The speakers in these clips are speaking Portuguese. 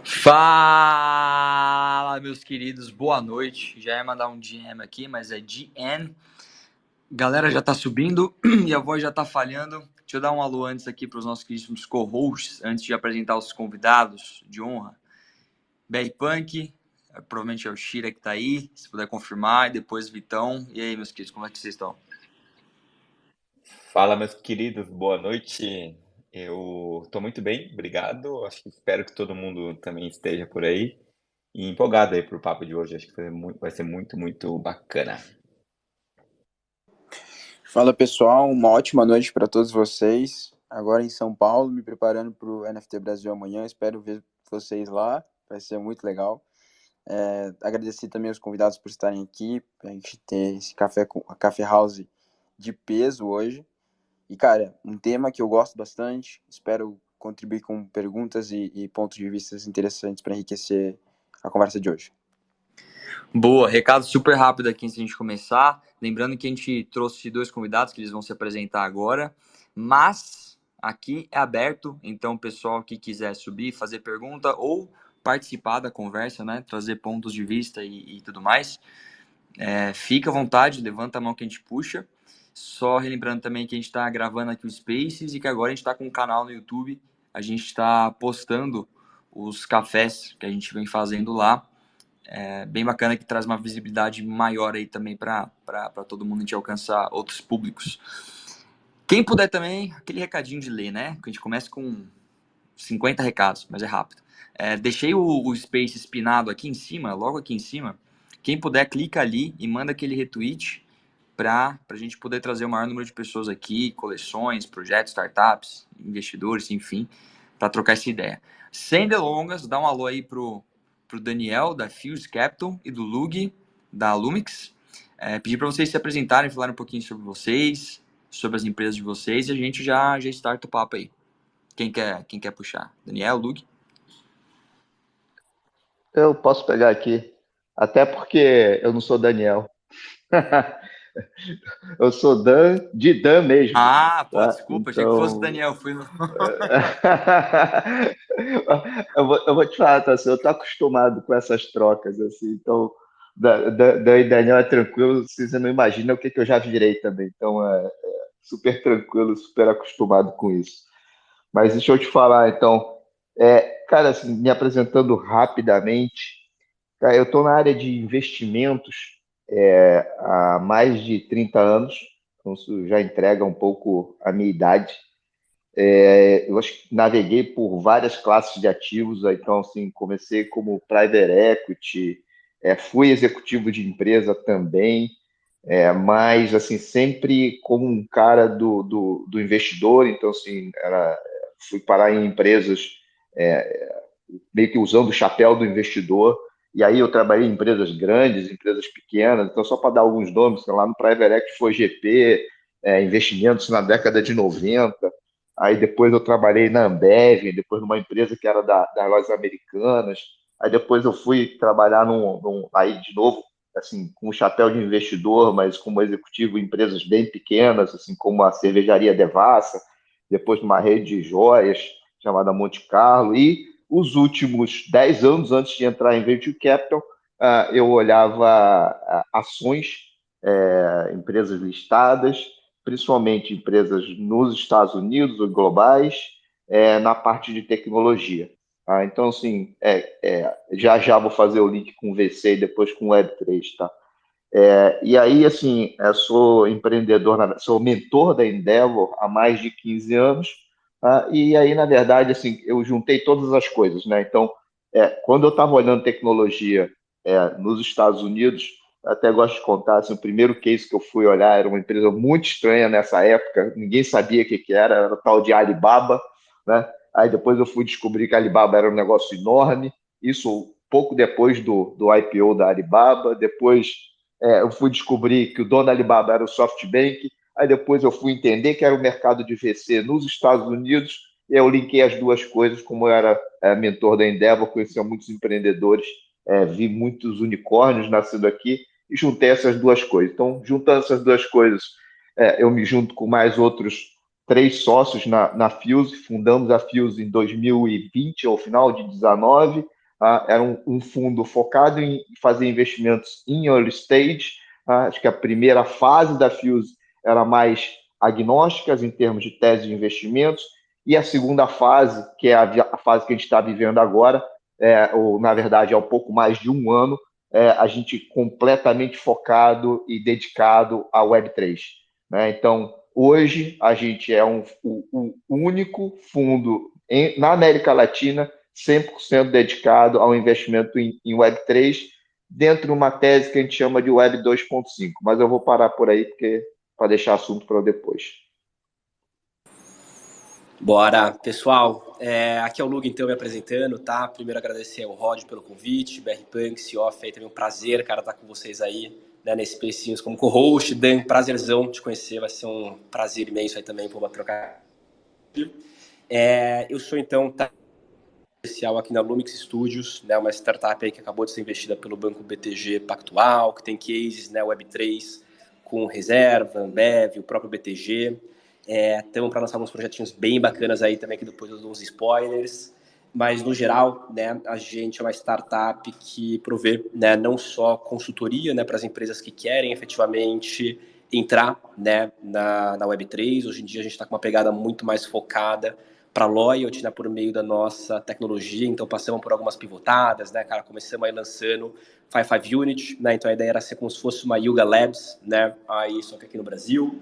Fala, meus queridos, boa noite. Já ia mandar um DM aqui, mas é GN. Galera já tá subindo e a voz já tá falhando. Deixa eu dar um alô antes aqui para os nossos queridos co-hosts, antes de apresentar os convidados de honra. BR Punk, provavelmente é o Shira que tá aí, se puder confirmar, e depois Vitão. E aí, meus queridos, como é que vocês estão? Fala, meus queridos, boa noite. Eu estou muito bem, obrigado. Acho que espero que todo mundo também esteja por aí e empolgado aí para o papo de hoje. Acho que vai ser muito, muito bacana. Fala pessoal, uma ótima noite para todos vocês. Agora em São Paulo, me preparando para o NFT Brasil amanhã. Espero ver vocês lá, vai ser muito legal. Agradecer também aos convidados por estarem aqui, para a gente ter esse café house de peso hoje. E cara, um tema que eu gosto bastante, espero contribuir com perguntas e pontos de vista interessantes para enriquecer a conversa de hoje. Boa, recado super rápido aqui antes de a gente começar. Lembrando que a gente trouxe dois convidados que eles vão se apresentar agora, mas aqui é aberto, então o pessoal que quiser subir, fazer pergunta ou participar da conversa, né, trazer pontos de vista e tudo mais, fica à vontade, levanta a mão que a gente puxa. Só relembrando também que a gente está gravando aqui o Spaces e que agora a gente está com um canal no YouTube, a gente está postando os cafés que a gente vem fazendo lá. Bem bacana, que traz uma visibilidade maior aí também para todo mundo, a gente alcançar outros públicos. Quem puder também, aquele recadinho de ler, né? Que a gente começa com 50 recados, mas é rápido. Deixei o Space espinado aqui em cima, logo aqui em cima. Quem puder, clica ali e manda aquele retweet para a gente poder trazer o maior número de pessoas aqui, coleções, projetos, startups, investidores, enfim, para trocar essa ideia. Sem delongas, dá um alô aí pro Daniel, da Fuse Capital, e do Lug, da Lumix. Pedir para vocês se apresentarem, falar um pouquinho sobre vocês, sobre as empresas de vocês, e a gente já starta o papo aí. Quem quer puxar? Daniel, Lug? Eu posso pegar aqui, até porque eu não sou Daniel. Eu sou Dan, de Dan mesmo, Ah, pô, tá? desculpa, achei que fosse o Então, Daniel. Fui no... eu vou te falar, tá? Assim, eu tô acostumado com essas trocas, assim, então, Dan e Daniel é tranquilo, você não imagina o que que eu já virei também, então é super tranquilo, super acostumado com isso. Mas deixa eu te falar, então, cara, assim, me apresentando rapidamente, cara, eu estou na área de investimentos há mais de 30 anos, então isso já entrega um pouco a minha idade. Eu acho que naveguei por várias classes de ativos, então assim, comecei como private equity, fui executivo de empresa também, mas assim, sempre como um cara do investidor, então assim, fui parar em empresas meio que usando o chapéu do investidor. E aí eu trabalhei em empresas grandes, empresas pequenas. Então, só para dar alguns nomes, lá no Private Equity foi GP, investimentos na década de 90. Aí depois eu trabalhei na Ambev, depois numa empresa que era das lojas americanas. Aí depois eu fui trabalhar aí de novo, assim, com o chapéu de investidor, mas como executivo em empresas bem pequenas, assim como a cervejaria Devassa, depois numa rede de joias chamada Monte Carlo, e os últimos 10 anos, antes de entrar em Venture Capital, eu olhava ações, empresas listadas, principalmente empresas nos Estados Unidos ou globais, na parte de tecnologia. Tá? Então, assim, já já vou fazer o link com o VC e depois com o Web3, tá? E aí, assim, eu sou empreendedor, sou mentor da Endeavor há mais de 15 anos, tá? E aí, na verdade, assim, eu juntei todas as coisas, né? Então, quando eu estava olhando tecnologia nos Estados Unidos, até gosto de contar, assim, o primeiro case que eu fui olhar era uma empresa muito estranha nessa época, ninguém sabia o que que era o tal de Alibaba, né? Aí depois eu fui descobrir que a Alibaba era um negócio enorme, isso pouco depois do IPO da Alibaba, depois eu fui descobrir que o dono da Alibaba era o SoftBank, aí depois eu fui entender que era o mercado de VC nos Estados Unidos, e eu linkei as duas coisas, como eu era mentor da Endeavor, conhecia muitos empreendedores, vi muitos unicórnios nascendo aqui, e juntei essas duas coisas. Então, juntando essas duas coisas, eu me junto com mais outros três sócios na Fuse, fundamos a Fuse em 2020, ao final de 2019. Era um fundo focado em fazer investimentos em early stage. Acho que a primeira fase da Fuse era mais agnósticas em termos de tese de investimentos, e a segunda fase, que é a fase que a gente está vivendo agora, ou na verdade há um pouco mais de um ano, a gente completamente focado e dedicado à Web3. Né? Então, hoje a gente é o único fundo na América Latina 100% dedicado ao investimento em Web3, dentro de uma tese que a gente chama de Web 2.5. Mas eu vou parar por aí, porque para deixar assunto para depois. Bora, pessoal. Aqui é o Lug, então, me apresentando, tá? Primeiro agradecer ao Rod pelo convite, BR Punk, Cioff, aí também um prazer, cara, estar com vocês aí, né, nesse Spacinhos como co-host. Dan, prazerzão te conhecer, vai ser um prazer imenso aí também, por trocar. Eu sou, então, especial aqui na Lumix Studios, né, uma startup aí que acabou de ser investida pelo Banco BTG Pactual, que tem cases, né, Web3 com Reserva, Ambev, o próprio BTG. Estamos para lançar alguns projetinhos bem bacanas aí também, que depois eu dou uns spoilers. Mas, no geral, né, a gente é uma startup que provê, né, não só consultoria, né, para as empresas que querem efetivamente entrar, né, na Web3. Hoje em dia a gente está com uma pegada muito mais focada para loyalty, né, por meio da nossa tecnologia. Então passamos por algumas pivotadas, né, cara, começamos aí lançando 55 Unit, né, então a ideia era ser como se fosse uma Yuga Labs, né, aí só que aqui no Brasil.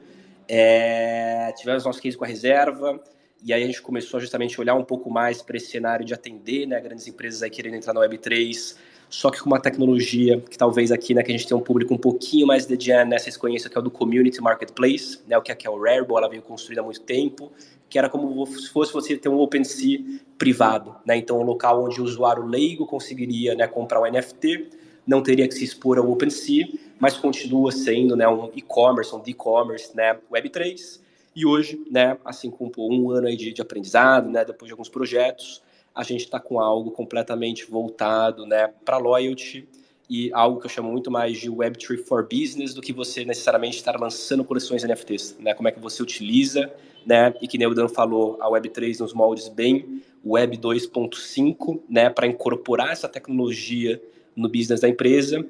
Tivemos nosso case com a Reserva, e aí a gente começou justamente a olhar um pouco mais para esse cenário de atender, né, grandes empresas aí querendo entrar na Web3, só que com uma tecnologia que talvez aqui, né, que a gente tem um público um pouquinho mais dediado, né, vocês conhecem, que é o do Community Marketplace, né, o que é o Rarible, ela veio construída há muito tempo, que era como se fosse você ter um OpenSea privado, né, então um local onde o usuário leigo conseguiria, né, comprar um NFT, não teria que se expor ao OpenSea, mas continua sendo, né, um e-commerce, um e-commerce, né, Web3, e hoje, né, assim, com um ano aí de aprendizado, né, depois de alguns projetos, a gente está com algo completamente voltado, né, para loyalty, e algo que eu chamo muito mais de Web3 for Business do que você necessariamente estar lançando coleções NFTs, né, como é que você utiliza, né, e que nem o Dan falou, a Web3 nos moldes bem Web 2.5, né, para incorporar essa tecnologia no business da empresa,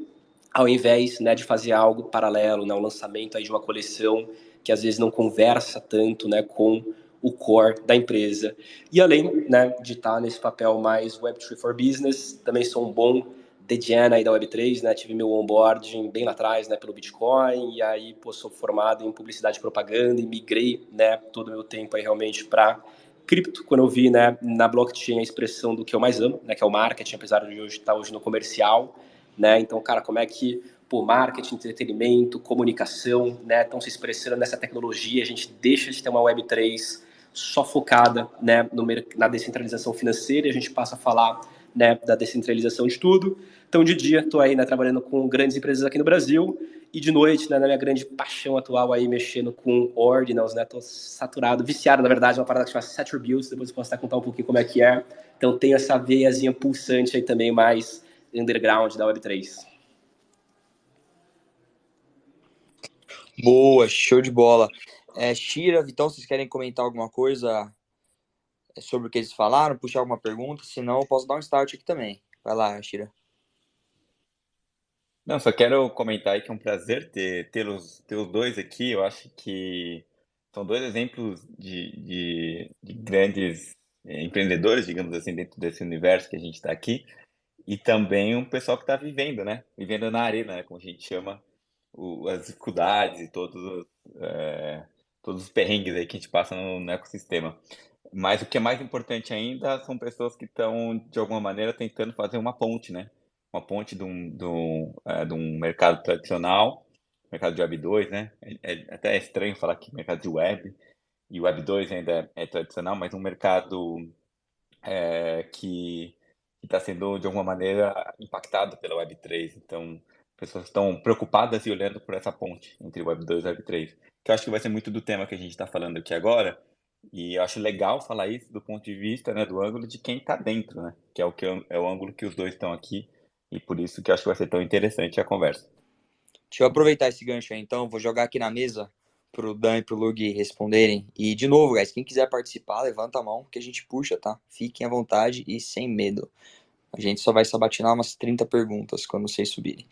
ao invés, né, de fazer algo paralelo, né, o lançamento aí de uma coleção que às vezes não conversa tanto, né, com o core da empresa. E além, né, de estar nesse papel mais Web3 for Business, também sou um bom degen aí da Web3, né, tive meu onboarding bem lá atrás, né, pelo Bitcoin, e aí, pô, sou formado em publicidade e propaganda e migrei, né, todo o meu tempo aí realmente para cripto, quando eu vi, né, na blockchain a expressão do que eu mais amo, né, que é o marketing, apesar de hoje estar hoje no comercial, né, então, cara, como é que por marketing, entretenimento, comunicação, né, estão se expressando nessa tecnologia, a gente deixa de ter uma Web3 só focada, né, na descentralização financeira, e a gente passa a falar, né, da descentralização de tudo. Então, de dia, estou aí, né, trabalhando com grandes empresas aqui no Brasil, e de noite, né, na minha grande paixão atual aí, mexendo com Ordinals, né, tô saturado, viciado, na verdade, uma parada que chama Attributes, depois eu posso contar um pouquinho como é que é. Então, tenho essa veiazinha pulsante aí também, mais underground da Web3. Boa, show de bola. Shira, Vitão, vocês querem comentar alguma coisa sobre o que eles falaram? Puxar alguma pergunta? Senão eu posso dar um start aqui também. Vai lá, Shira. Não, só quero comentar aí que é um prazer ter os dois aqui. Eu acho que são dois exemplos de grandes empreendedores, digamos assim, dentro desse universo que a gente está aqui. E também um pessoal que está vivendo, né? Vivendo na arena, né? Como a gente chama, as dificuldades e todos os perrengues aí que a gente passa no ecossistema. Mas o que é mais importante ainda são pessoas que estão, de alguma maneira, tentando fazer uma ponte, né? Uma ponte de um mercado tradicional, mercado de Web 2, né? Até estranho falar que mercado de web, e Web 2 ainda é tradicional, mas um mercado que está sendo, de alguma maneira, impactado pela Web 3. Então, pessoas estão preocupadas e olhando por essa ponte entre Web 2 e Web 3, que eu acho que vai ser muito do tema que a gente está falando aqui agora. E eu acho legal falar isso do ponto de vista, né, do ângulo de quem está dentro, né? Que é o ângulo que os dois estão aqui, e por isso que eu acho que vai ser tão interessante a conversa. Deixa eu aproveitar esse gancho aí, então. Vou jogar aqui na mesa pro Dan e pro Lug responderem. E, de novo, guys, quem quiser participar, levanta a mão que a gente puxa, tá? Fiquem à vontade e sem medo. A gente só vai sabatinar umas 30 perguntas quando vocês subirem.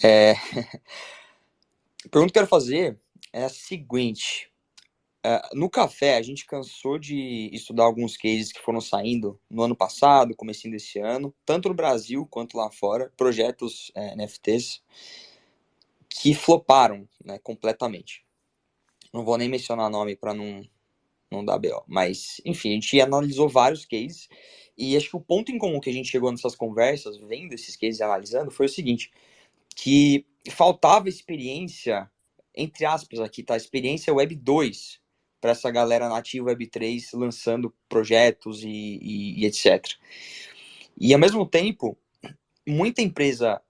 A pergunta que eu quero fazer é a seguinte. No café, a gente cansou de estudar alguns cases que foram saindo no ano passado, comecinho desse ano, tanto no Brasil quanto lá fora, projetos NFTs que floparam, né, completamente. Não vou nem mencionar nome para não dar BO, mas enfim, a gente analisou vários cases e acho que o ponto em comum que a gente chegou nessas conversas, vendo esses cases e analisando, foi o seguinte, que faltava experiência, entre aspas aqui, tá? Experiência Web 2 para essa galera nativa Web 3 lançando projetos e etc. E ao mesmo tempo, muita empresa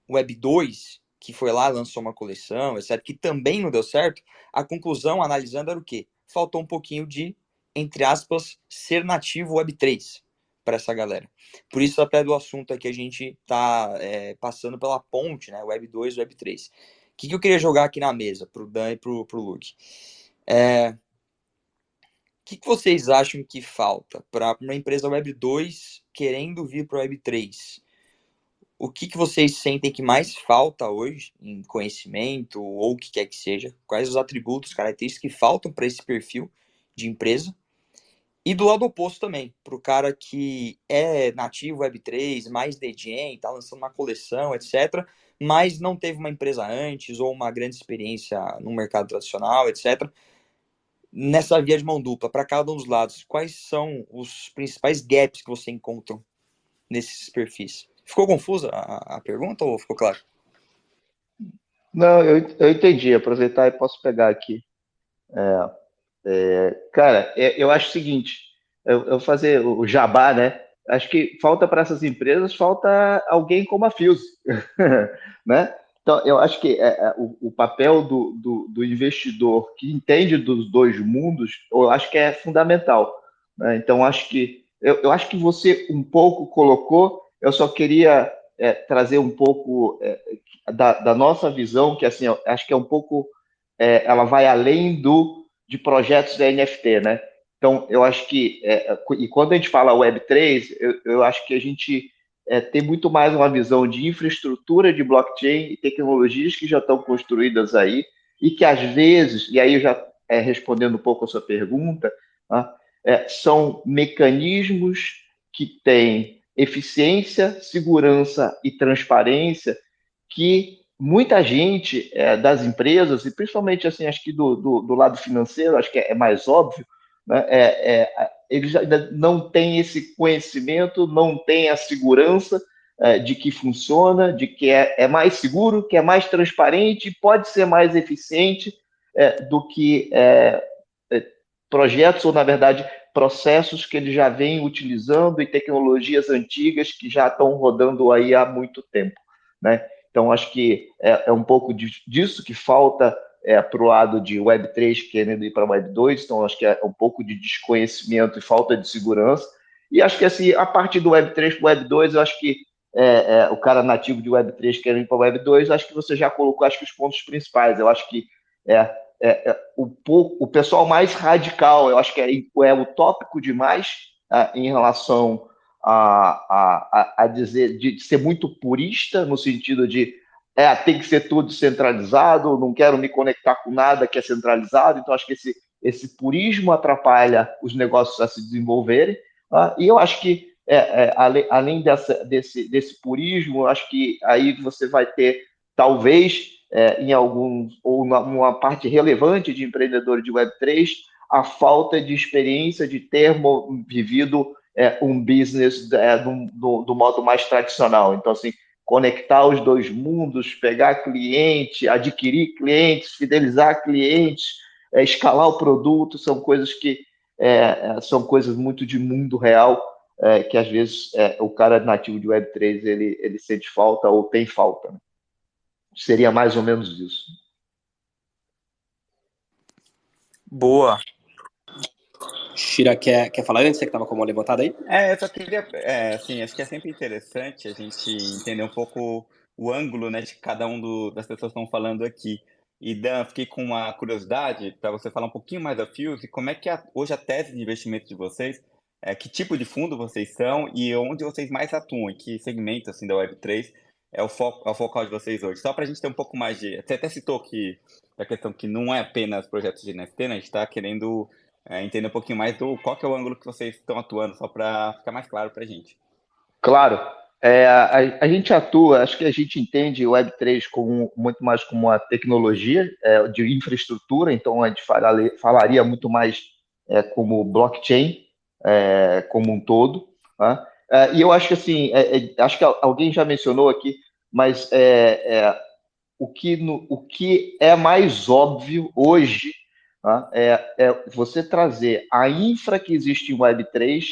Web 2 que foi lá, lançou uma coleção, etc., que também não deu certo, a conclusão, analisando, era o quê? Faltou um pouquinho de, entre aspas, ser nativo Web 3 para essa galera. Por isso, até do assunto aqui, a gente está passando pela ponte, né? Web 2 Web 3. O que eu queria jogar aqui na mesa, para o Dan e para o Luke? O que vocês acham que falta para uma empresa Web 2 querendo vir para o Web 3? O que vocês sentem que mais falta hoje em conhecimento ou o que quer que seja? Quais os atributos, características que faltam para esse perfil de empresa? E do lado oposto também, para o cara que é nativo Web3, mais DGen, está lançando uma coleção, etc., mas não teve uma empresa antes ou uma grande experiência no mercado tradicional, etc. Nessa via de mão dupla, para cada um dos lados, quais são os principais gaps que você encontra nesses perfis? Ficou confusa a pergunta ou ficou claro? Não, eu entendi. Aproveitar e posso pegar aqui. Cara, eu acho o seguinte, eu fazer o jabá, né? Acho que falta para essas empresas, falta alguém como a Fuse, né? Então, eu acho que o papel do investidor que entende dos dois mundos, eu acho que é fundamental, né? Então, eu acho que você um pouco colocou, eu só queria trazer um pouco da nossa visão, que assim, eu acho que é um pouco, ela vai além de projetos da NFT, né? Então, eu acho que, e quando a gente fala Web3, eu acho que a gente tem muito mais uma visão de infraestrutura de blockchain e tecnologias que já estão construídas aí, e que às vezes, e aí eu já respondendo um pouco a sua pergunta, tá? São mecanismos que têm eficiência, segurança e transparência que muita gente das empresas, e principalmente assim, acho que do lado financeiro, acho que é mais óbvio, né? Eles ainda não têm esse conhecimento, não têm a segurança de que funciona, de que é mais seguro, que é mais transparente e pode ser mais eficiente do que projetos, ou na verdade processos que eles já vêm utilizando e tecnologias antigas que já estão rodando aí há muito tempo, né? Então, acho que é um pouco disso que falta para o lado de Web3 querendo ir para Web2. Então, acho que é um pouco de desconhecimento e falta de segurança. E acho que assim, a partir do Web3 para o Web2, eu acho que o cara nativo de Web3 querendo ir para Web2, acho que você já colocou acho que os pontos principais. Eu acho que o pessoal mais radical, eu acho que é utópico demais em relação a dizer, de ser muito purista, no sentido de tem que ser tudo centralizado, não quero me conectar com nada que é centralizado, então acho que esse purismo atrapalha os negócios a se desenvolverem, tá? E eu acho que, além desse purismo, acho que aí você vai ter, talvez, em alguns, ou numa parte relevante de empreendedores de Web3, a falta de experiência de ter vivido um business do modo mais tradicional. Então, assim, conectar os dois mundos, pegar cliente, adquirir clientes, fidelizar clientes, escalar o produto, são coisas que são coisas muito de mundo real, que às vezes o cara nativo de Web3 ele sente falta ou tem falta, né? Seria mais ou menos isso. Boa. Shira, quer falar antes? Você que estava com a mão levantada aí? Eu só queria, assim, acho que é sempre interessante a gente entender um pouco o ângulo, né, de cada das pessoas que estão falando aqui. E Dan, fiquei com uma curiosidade para você falar um pouquinho mais da Fuse e como é que hoje a tese de investimento de vocês, que tipo de fundo vocês são e onde vocês mais atuam, em que segmento assim, da Web3 é o focal de vocês hoje. Só para a gente ter um pouco mais de... Você até citou que a questão que não é apenas projetos de NFT, né? A gente está querendo entender um pouquinho mais do qual que é o ângulo que vocês estão atuando, só para ficar mais claro para a gente. Claro, a gente atua, acho que a gente entende o Web3 como, muito mais como uma tecnologia de infraestrutura, então a gente falaria muito mais como blockchain como um todo. Tá? E eu acho que assim, acho que alguém já mencionou aqui, mas o que é mais óbvio hoje, tá? É você trazer a infra que existe em Web3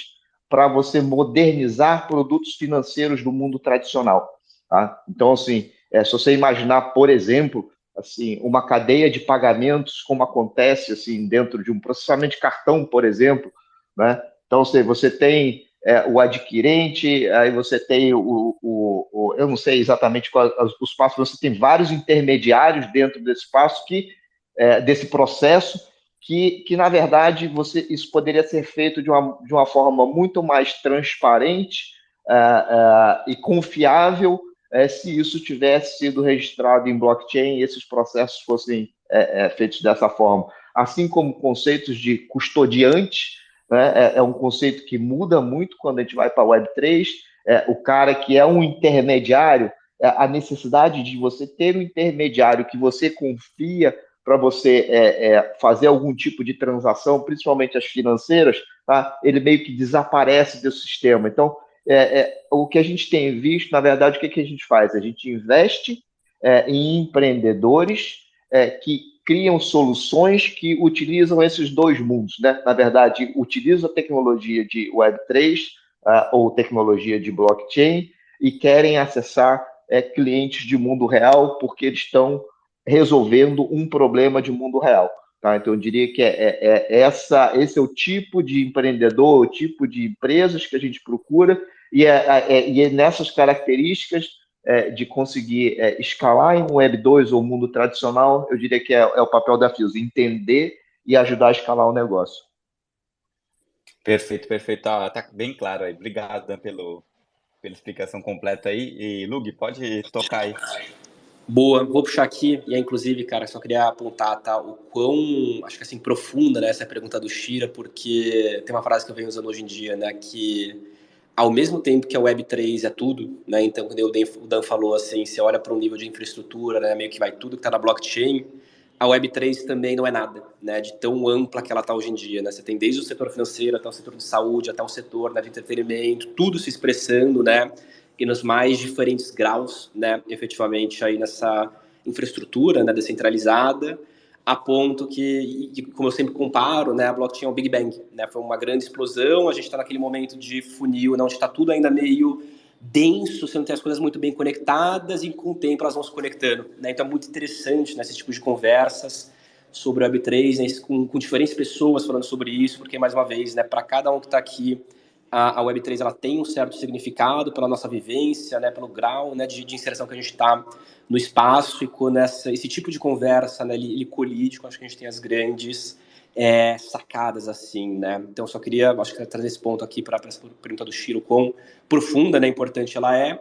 para você modernizar produtos financeiros do mundo tradicional. Tá? Então, assim, se você imaginar, por exemplo, assim, uma cadeia de pagamentos, como acontece assim, dentro de um processamento de cartão, por exemplo, né? Então, você tem o adquirente, aí você tem eu não sei exatamente quais os passos, você tem vários intermediários dentro desse passo desse processo, que na verdade isso poderia ser feito de uma forma muito mais transparente e confiável se isso tivesse sido registrado em blockchain e esses processos fossem feitos dessa forma. Assim como conceitos de custodiante, né, um conceito que muda muito quando a gente vai para a Web3, o cara que é um intermediário, a necessidade de você ter um intermediário que você confia para você fazer algum tipo de transação, principalmente as financeiras, tá? Ele meio que desaparece do sistema. Então, o que a gente tem visto, na verdade, o que a gente faz? A gente investe em empreendedores que criam soluções que utilizam esses dois mundos, né? Na verdade, utilizam a tecnologia de Web3 ou tecnologia de blockchain e querem acessar clientes de mundo real porque eles estão resolvendo um problema de mundo real. Tá? Então, eu diria que esse é o tipo de empreendedor, o tipo de empresas que a gente procura, e é nessas características de conseguir escalar em um Web2 ou mundo tradicional, eu diria que é o papel da Fuse, entender e ajudar a escalar o negócio. Perfeito, perfeito. Tá bem claro aí. Obrigado, Dan, pela explicação completa aí. E, Lug, pode tocar aí. Boa, vou puxar aqui, e inclusive, cara, só queria apontar, tá, o quão, acho que assim, profunda, né, essa pergunta do Shira, porque tem uma frase que eu venho usando hoje em dia, né, que ao mesmo tempo que a Web3 é tudo, né, então quando o Dan falou assim, você olha para um nível de infraestrutura, né, meio que vai tudo que está na blockchain, a Web3 também não é nada, né, de tão ampla que ela está hoje em dia, né, você tem desde o setor financeiro até o setor de saúde, até o setor, né, de entretenimento, tudo se expressando, né, e nos mais diferentes graus, né, efetivamente aí nessa infraestrutura, né, descentralizada, a ponto que, como eu sempre comparo, né, a blockchain é o Big Bang, né, foi uma grande explosão, a gente está naquele momento de funil, onde está tudo ainda meio denso, você não tem as coisas muito bem conectadas, e com o tempo elas vão se conectando, né, então é muito interessante, né, esse tipo de conversas sobre o Web3, né, com diferentes pessoas falando sobre isso, porque, mais uma vez, né, para cada um que está aqui, a Web3 ela tem um certo significado pela nossa vivência, né, pelo grau, né, de inserção que a gente está no espaço, e quando esse tipo de conversa, né, ele colide, acho que a gente tem as grandes sacadas assim, né? Então, só queria, acho que trazer esse ponto aqui para essa pergunta do Shiro, quão profunda, né, importante ela é.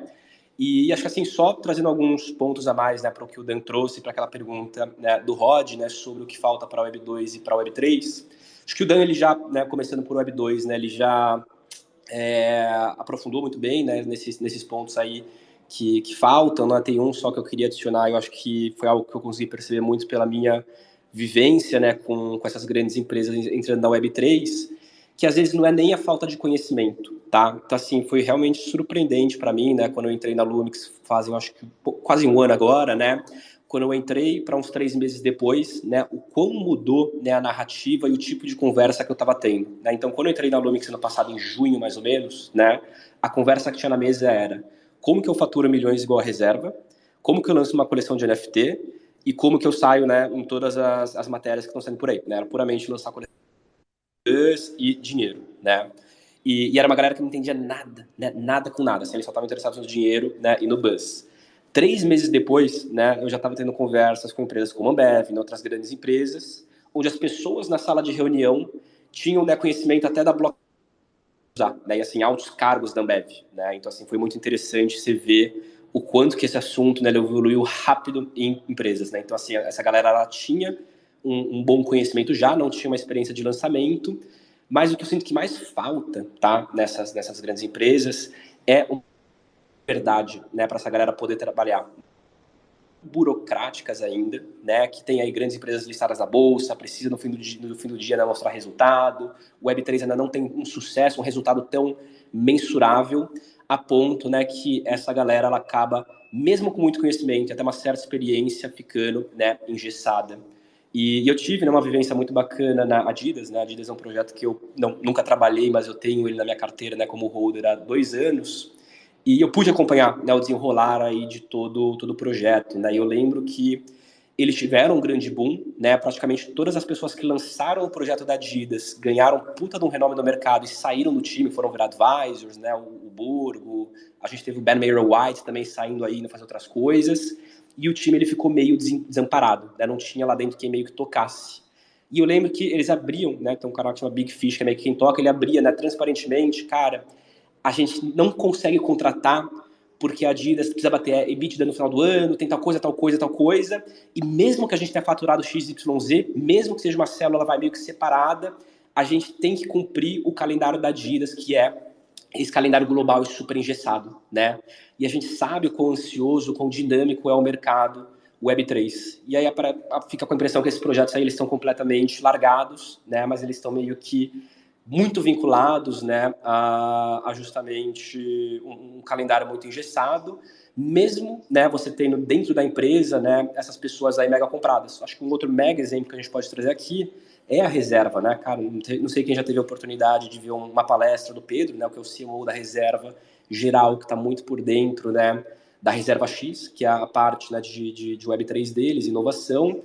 E acho que assim, só trazendo alguns pontos a mais, né, para o que o Dan trouxe, para aquela pergunta, né, do Rod, né, sobre o que falta para a Web 2 e para a Web 3. Acho que o Dan, ele já, né, começando por Web 2, né, ele já aprofundou muito bem, né, nesses pontos aí que faltam, né? Tem um só que eu queria adicionar, eu acho que foi algo que eu consegui perceber muito pela minha vivência, né, com essas grandes empresas entrando na Web3, que às vezes não é nem a falta de conhecimento, tá? Então, assim, foi realmente surpreendente para mim, né, quando eu entrei na Lumix, fazem, eu acho que quase um ano agora, né, quando eu entrei, para uns 3 meses depois, né, o quão mudou, né, a narrativa e o tipo de conversa que eu estava tendo, né? Então, quando eu entrei na Lumix ano passado, em junho mais ou menos, né, a conversa que tinha na mesa era como que eu faturo milhões igual a reserva, como que eu lanço uma coleção de NFT e como que eu saio, né, em todas as matérias que estão saindo por aí, né? Era puramente lançar coleção e dinheiro, né? E era uma galera que não entendia nada, né? Nada com nada, assim, eles só estavam interessados no dinheiro, né, e no buzz. 3 meses depois, né, eu já estava tendo conversas com empresas como a Ambev, outras grandes empresas, onde as pessoas na sala de reunião tinham, né, conhecimento até da blockchain, né, e assim, altos cargos da Ambev, né, então assim, foi muito interessante você ver o quanto que esse assunto, né, ele evoluiu rápido em empresas, né, então assim, essa galera, ela tinha um bom conhecimento já, não tinha uma experiência de lançamento, mas o que eu sinto que mais falta, tá, nessas grandes empresas, é uma verdade, né, para essa galera poder trabalhar burocráticas ainda, né, que tem aí grandes empresas listadas na bolsa, precisa no fim do dia né, mostrar resultado, o Web3 ainda não tem um sucesso, um resultado tão mensurável, a ponto, né, que essa galera, ela acaba, mesmo com muito conhecimento, até uma certa experiência, ficando, né, engessada. E eu tive, né, uma vivência muito bacana na Adidas, né, a Adidas é um projeto que eu nunca trabalhei, mas eu tenho ele na minha carteira, né, como holder há 2 anos, e eu pude acompanhar, né, o desenrolar aí de todo o projeto, né? E eu lembro que eles tiveram um grande boom, né? Praticamente todas as pessoas que lançaram o projeto da Adidas ganharam puta de um renome no mercado e saíram do time, foram virar advisors, né? O Burgo, a gente teve o Ben Mayer White também saindo aí, fazer outras coisas. E o time ele ficou meio desamparado, né? Não tinha lá dentro quem meio que tocasse. E eu lembro que eles abriam, né? Tem um canal que chama Big Fish, que é meio que quem toca, ele abria, né? Transparentemente, cara, a gente não consegue contratar porque a Adidas precisa bater EBITDA no final do ano, tem tal coisa, e mesmo que a gente tenha faturado XYZ, mesmo que seja uma célula, ela vai meio que separada, a gente tem que cumprir o calendário da Adidas, que é esse calendário global e super engessado, né? E a gente sabe o quão ansioso, o quão dinâmico é o mercado Web3. E aí fica com a impressão que esses projetos aí eles estão completamente largados, né? Mas eles estão meio que muito vinculados, né, a justamente um calendário muito engessado, mesmo, né, você tendo dentro da empresa, né, essas pessoas aí mega compradas. Acho que um outro mega exemplo que a gente pode trazer aqui é a Reserva, né, cara, não sei quem já teve a oportunidade de ver uma palestra do Pedro, né, que é o CMO da Reserva geral, que está muito por dentro, né, da Reserva X, que é a parte, né, de Web3 deles, inovação.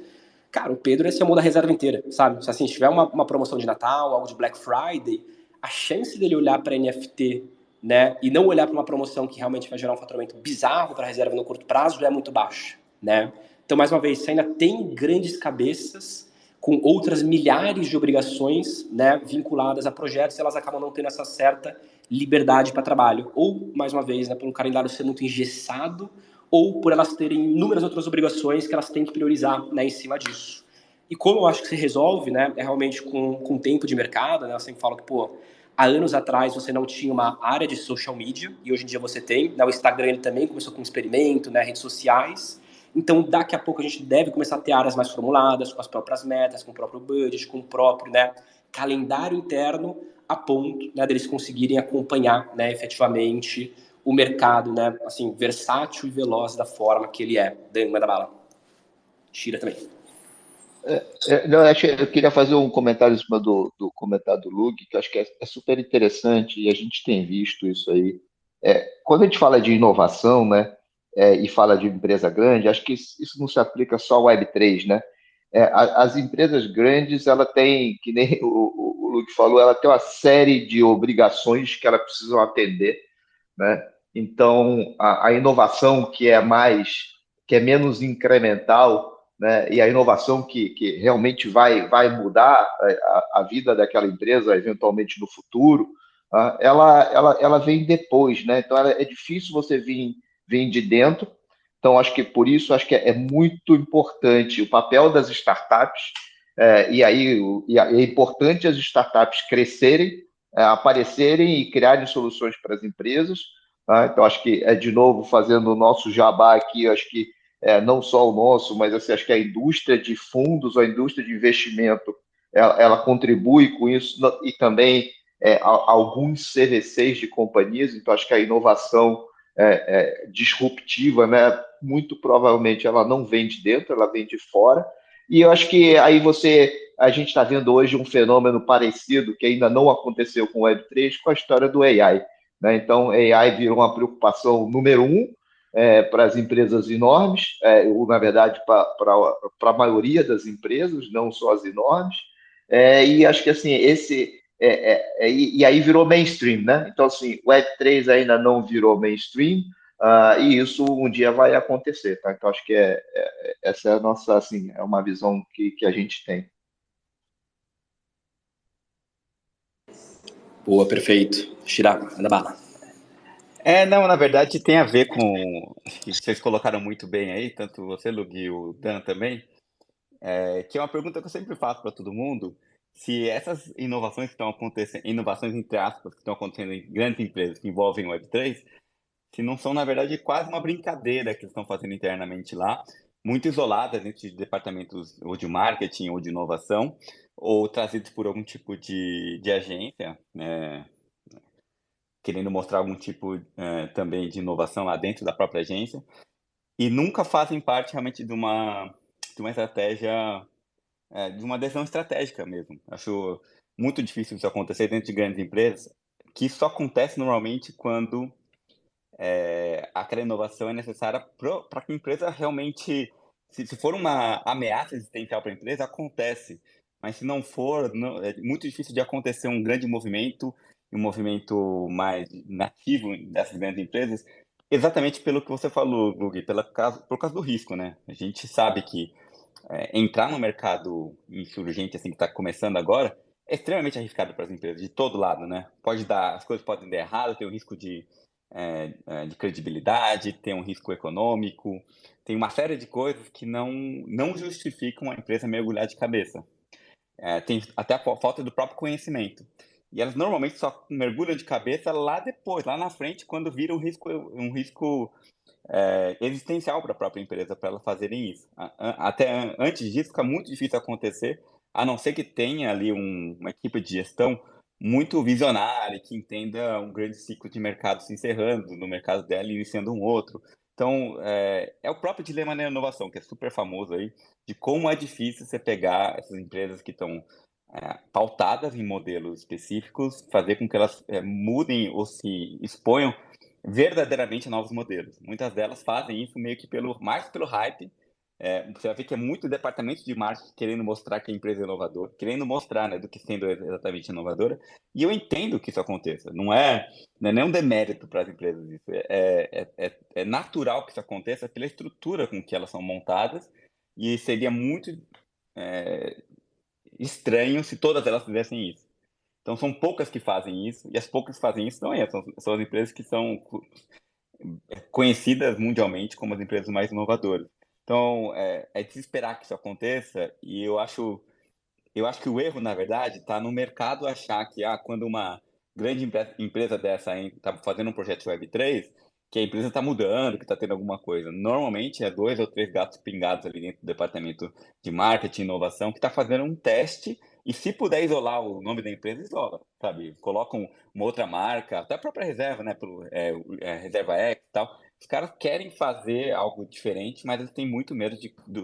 Cara, o Pedro é CMO da Reserva inteira, sabe? Se assim, tiver uma promoção de Natal, algo de Black Friday, a chance dele olhar para NFT, né, e não olhar para uma promoção que realmente vai gerar um faturamento bizarro para a reserva no curto prazo já é muito baixa, né? Então, mais uma vez, você ainda tem grandes cabeças com outras milhares de obrigações, né, vinculadas a projetos, e elas acabam não tendo essa certa liberdade para trabalho. Ou, mais uma vez, né, por um calendário ser muito engessado, ou por elas terem inúmeras outras obrigações que elas têm que priorizar, né, em cima disso. E como eu acho que se resolve, né, é realmente com tempo de mercado, né, eu sempre falo que, pô, há anos atrás você não tinha uma área de social media, e hoje em dia você tem, né, o Instagram ele também começou com um experimento, né, redes sociais, então daqui a pouco a gente deve começar a ter áreas mais formuladas, com as próprias metas, com o próprio budget, com o próprio, né, calendário interno, a ponto, né, deles conseguirem acompanhar, né, efetivamente o mercado, né, assim, versátil e veloz da forma que ele é. Dan, manda bala. Tira também. Não, eu queria fazer um comentário em cima do comentário do Lug, que eu acho que é super interessante e a gente tem visto isso aí. Quando a gente fala de inovação, né, e fala de empresa grande, acho que isso não se aplica só ao Web3, né? As empresas grandes, ela tem, que nem o Lug falou, ela tem uma série de obrigações que elas precisam atender, né? Então, a inovação que é menos incremental, né? E a inovação que realmente vai mudar a vida daquela empresa, eventualmente no futuro, ela vem depois, né? Então, é difícil você vir de dentro. Então, acho que por isso, acho que é muito importante o papel das startups, é importante as startups crescerem, aparecerem e criarem soluções para as empresas. Tá? Então, acho que de novo, fazendo o nosso jabá aqui, acho que não só o nosso, mas assim, acho que a indústria de fundos, a indústria de investimento, ela contribui com isso, e também alguns CVCs de companhias. Então, acho que a inovação disruptiva, né, muito provavelmente ela não vem de dentro, ela vem de fora. E eu acho que aí a gente está vendo hoje um fenômeno parecido, que ainda não aconteceu com o Web3, com a história do AI. Né? Então, AI virou uma preocupação número 1 para as empresas enormes, ou, na verdade, para a maioria das empresas, não só as enormes. E acho que, assim, e aí virou mainstream, né? Então, assim, o Web3 ainda não virou mainstream, E isso um dia vai acontecer, tá? Então acho que essa é a nossa, assim, é uma visão que a gente tem. Boa, perfeito. Chiraco, manda bala. Não, na verdade tem a ver com. Acho que vocês colocaram muito bem aí, tanto você, Lug, e o Dan também, que é uma pergunta que eu sempre faço para todo mundo: se essas inovações que estão acontecendo, inovações entre aspas, que estão acontecendo em grandes empresas que envolvem o Web3, se não são, na verdade, quase uma brincadeira que eles estão fazendo internamente lá, muito isoladas dentro de departamentos ou de marketing ou de inovação, ou trazidos por algum tipo de agência, né, querendo mostrar algum tipo também de inovação lá dentro da própria agência, e nunca fazem parte realmente de uma estratégia, de uma decisão estratégica mesmo. Acho muito difícil isso acontecer dentro de grandes empresas, que isso só acontece normalmente quando aquela inovação é necessária para que a empresa realmente, se for uma ameaça existencial para a empresa, acontece. Mas se não for, é muito difícil de acontecer um grande movimento, um movimento mais nativo dessas grandes empresas, exatamente pelo que você falou, Gug, por causa do risco, né? A gente sabe que entrar no mercado insurgente, assim, que está começando agora, é extremamente arriscado para as empresas, de todo lado, né? As coisas podem dar errado, tem um risco de credibilidade, tem um risco econômico, tem uma série de coisas que não justificam a empresa mergulhar de cabeça. Tem até a falta do próprio conhecimento. E elas normalmente só mergulham de cabeça lá depois, lá na frente, quando vira um risco existencial para a própria empresa, para elas fazerem isso. Até antes disso, fica muito difícil acontecer, a não ser que tenha ali uma equipe de gestão muito visionária, que entenda um grande ciclo de mercado se encerrando, no mercado dela e iniciando um outro. Então, é o próprio dilema da inovação, que é super famoso aí, de como é difícil você pegar essas empresas que estão pautadas em modelos específicos, fazer com que elas mudem ou se exponham verdadeiramente novos modelos. Muitas delas fazem isso meio que mais pelo hype. Você vai ver que é muito departamento de marketing querendo mostrar que a empresa é inovadora, querendo mostrar, né, do que sendo exatamente inovadora. E eu entendo que isso aconteça. Não é nem um demérito para as empresas isso. É natural que isso aconteça pela estrutura com que elas são montadas. E seria muito estranho se todas elas fizessem isso. Então são poucas que fazem isso, e as poucas que fazem isso são as empresas que são conhecidas mundialmente como as empresas mais inovadoras. Então, é de se esperar que isso aconteça, e eu acho que o erro, na verdade, está no mercado achar que quando uma grande empresa dessa está fazendo um projeto de Web3, que a empresa está mudando, que está tendo alguma coisa. Normalmente é 2 ou 3 gatos pingados ali dentro do departamento de marketing e inovação que está fazendo um teste, e se puder isolar o nome da empresa, isola, sabe? Colocam uma outra marca, até a própria reserva, né? Reserva X e tal. Os caras querem fazer algo diferente, mas eles têm muito medo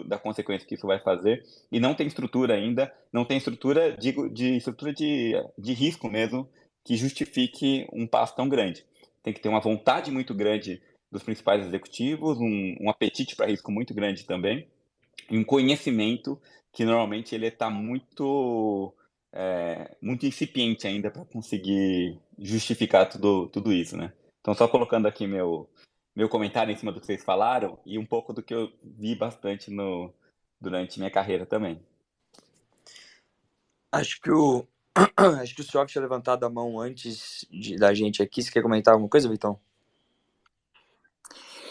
da consequência que isso vai fazer, e não tem estrutura ainda, não tem estrutura, digo, de estrutura de risco mesmo, que justifique um passo tão grande. Tem que ter uma vontade muito grande dos principais executivos, um apetite para risco muito grande também, e um conhecimento que normalmente ele está muito incipiente ainda para conseguir justificar tudo isso, né? Então, só colocando aqui meu comentário em cima do que vocês falaram e um pouco do que eu vi bastante durante minha carreira também. Acho que acho que o Soft tinha levantado a mão antes da gente aqui. Você quer comentar alguma coisa, Vitão?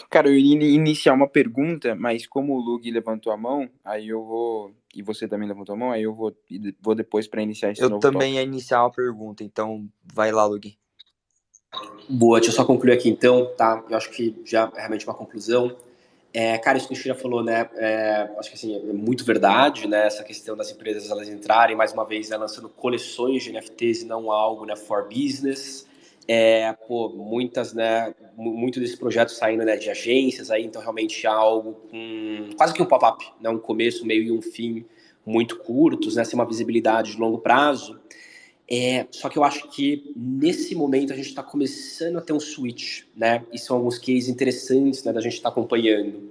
Cara, eu ia iniciar uma pergunta, mas como o Lug levantou a mão, aí eu vou. E você também levantou a mão, aí eu vou depois para iniciar esse Eu novo também tópico. ia iniciar uma pergunta, então vai lá, Lug. Boa, deixa eu só concluir aqui então, tá? Eu acho que já é realmente uma conclusão. Cara, isso que o Shira falou, né? Acho que assim, é muito verdade, né? Essa questão das empresas elas entrarem mais uma vez, né, lançando coleções de NFTs e não algo, né, for business. Muitas, né? Muito desses projetos saindo, né, de agências aí, então realmente algo com quase que um pop-up, né? Um começo, meio e um fim muito curtos, né? Sem uma visibilidade de longo prazo. Só que eu acho que nesse momento a gente está começando a ter um switch, né? E são alguns cases interessantes, né, da gente estar acompanhando.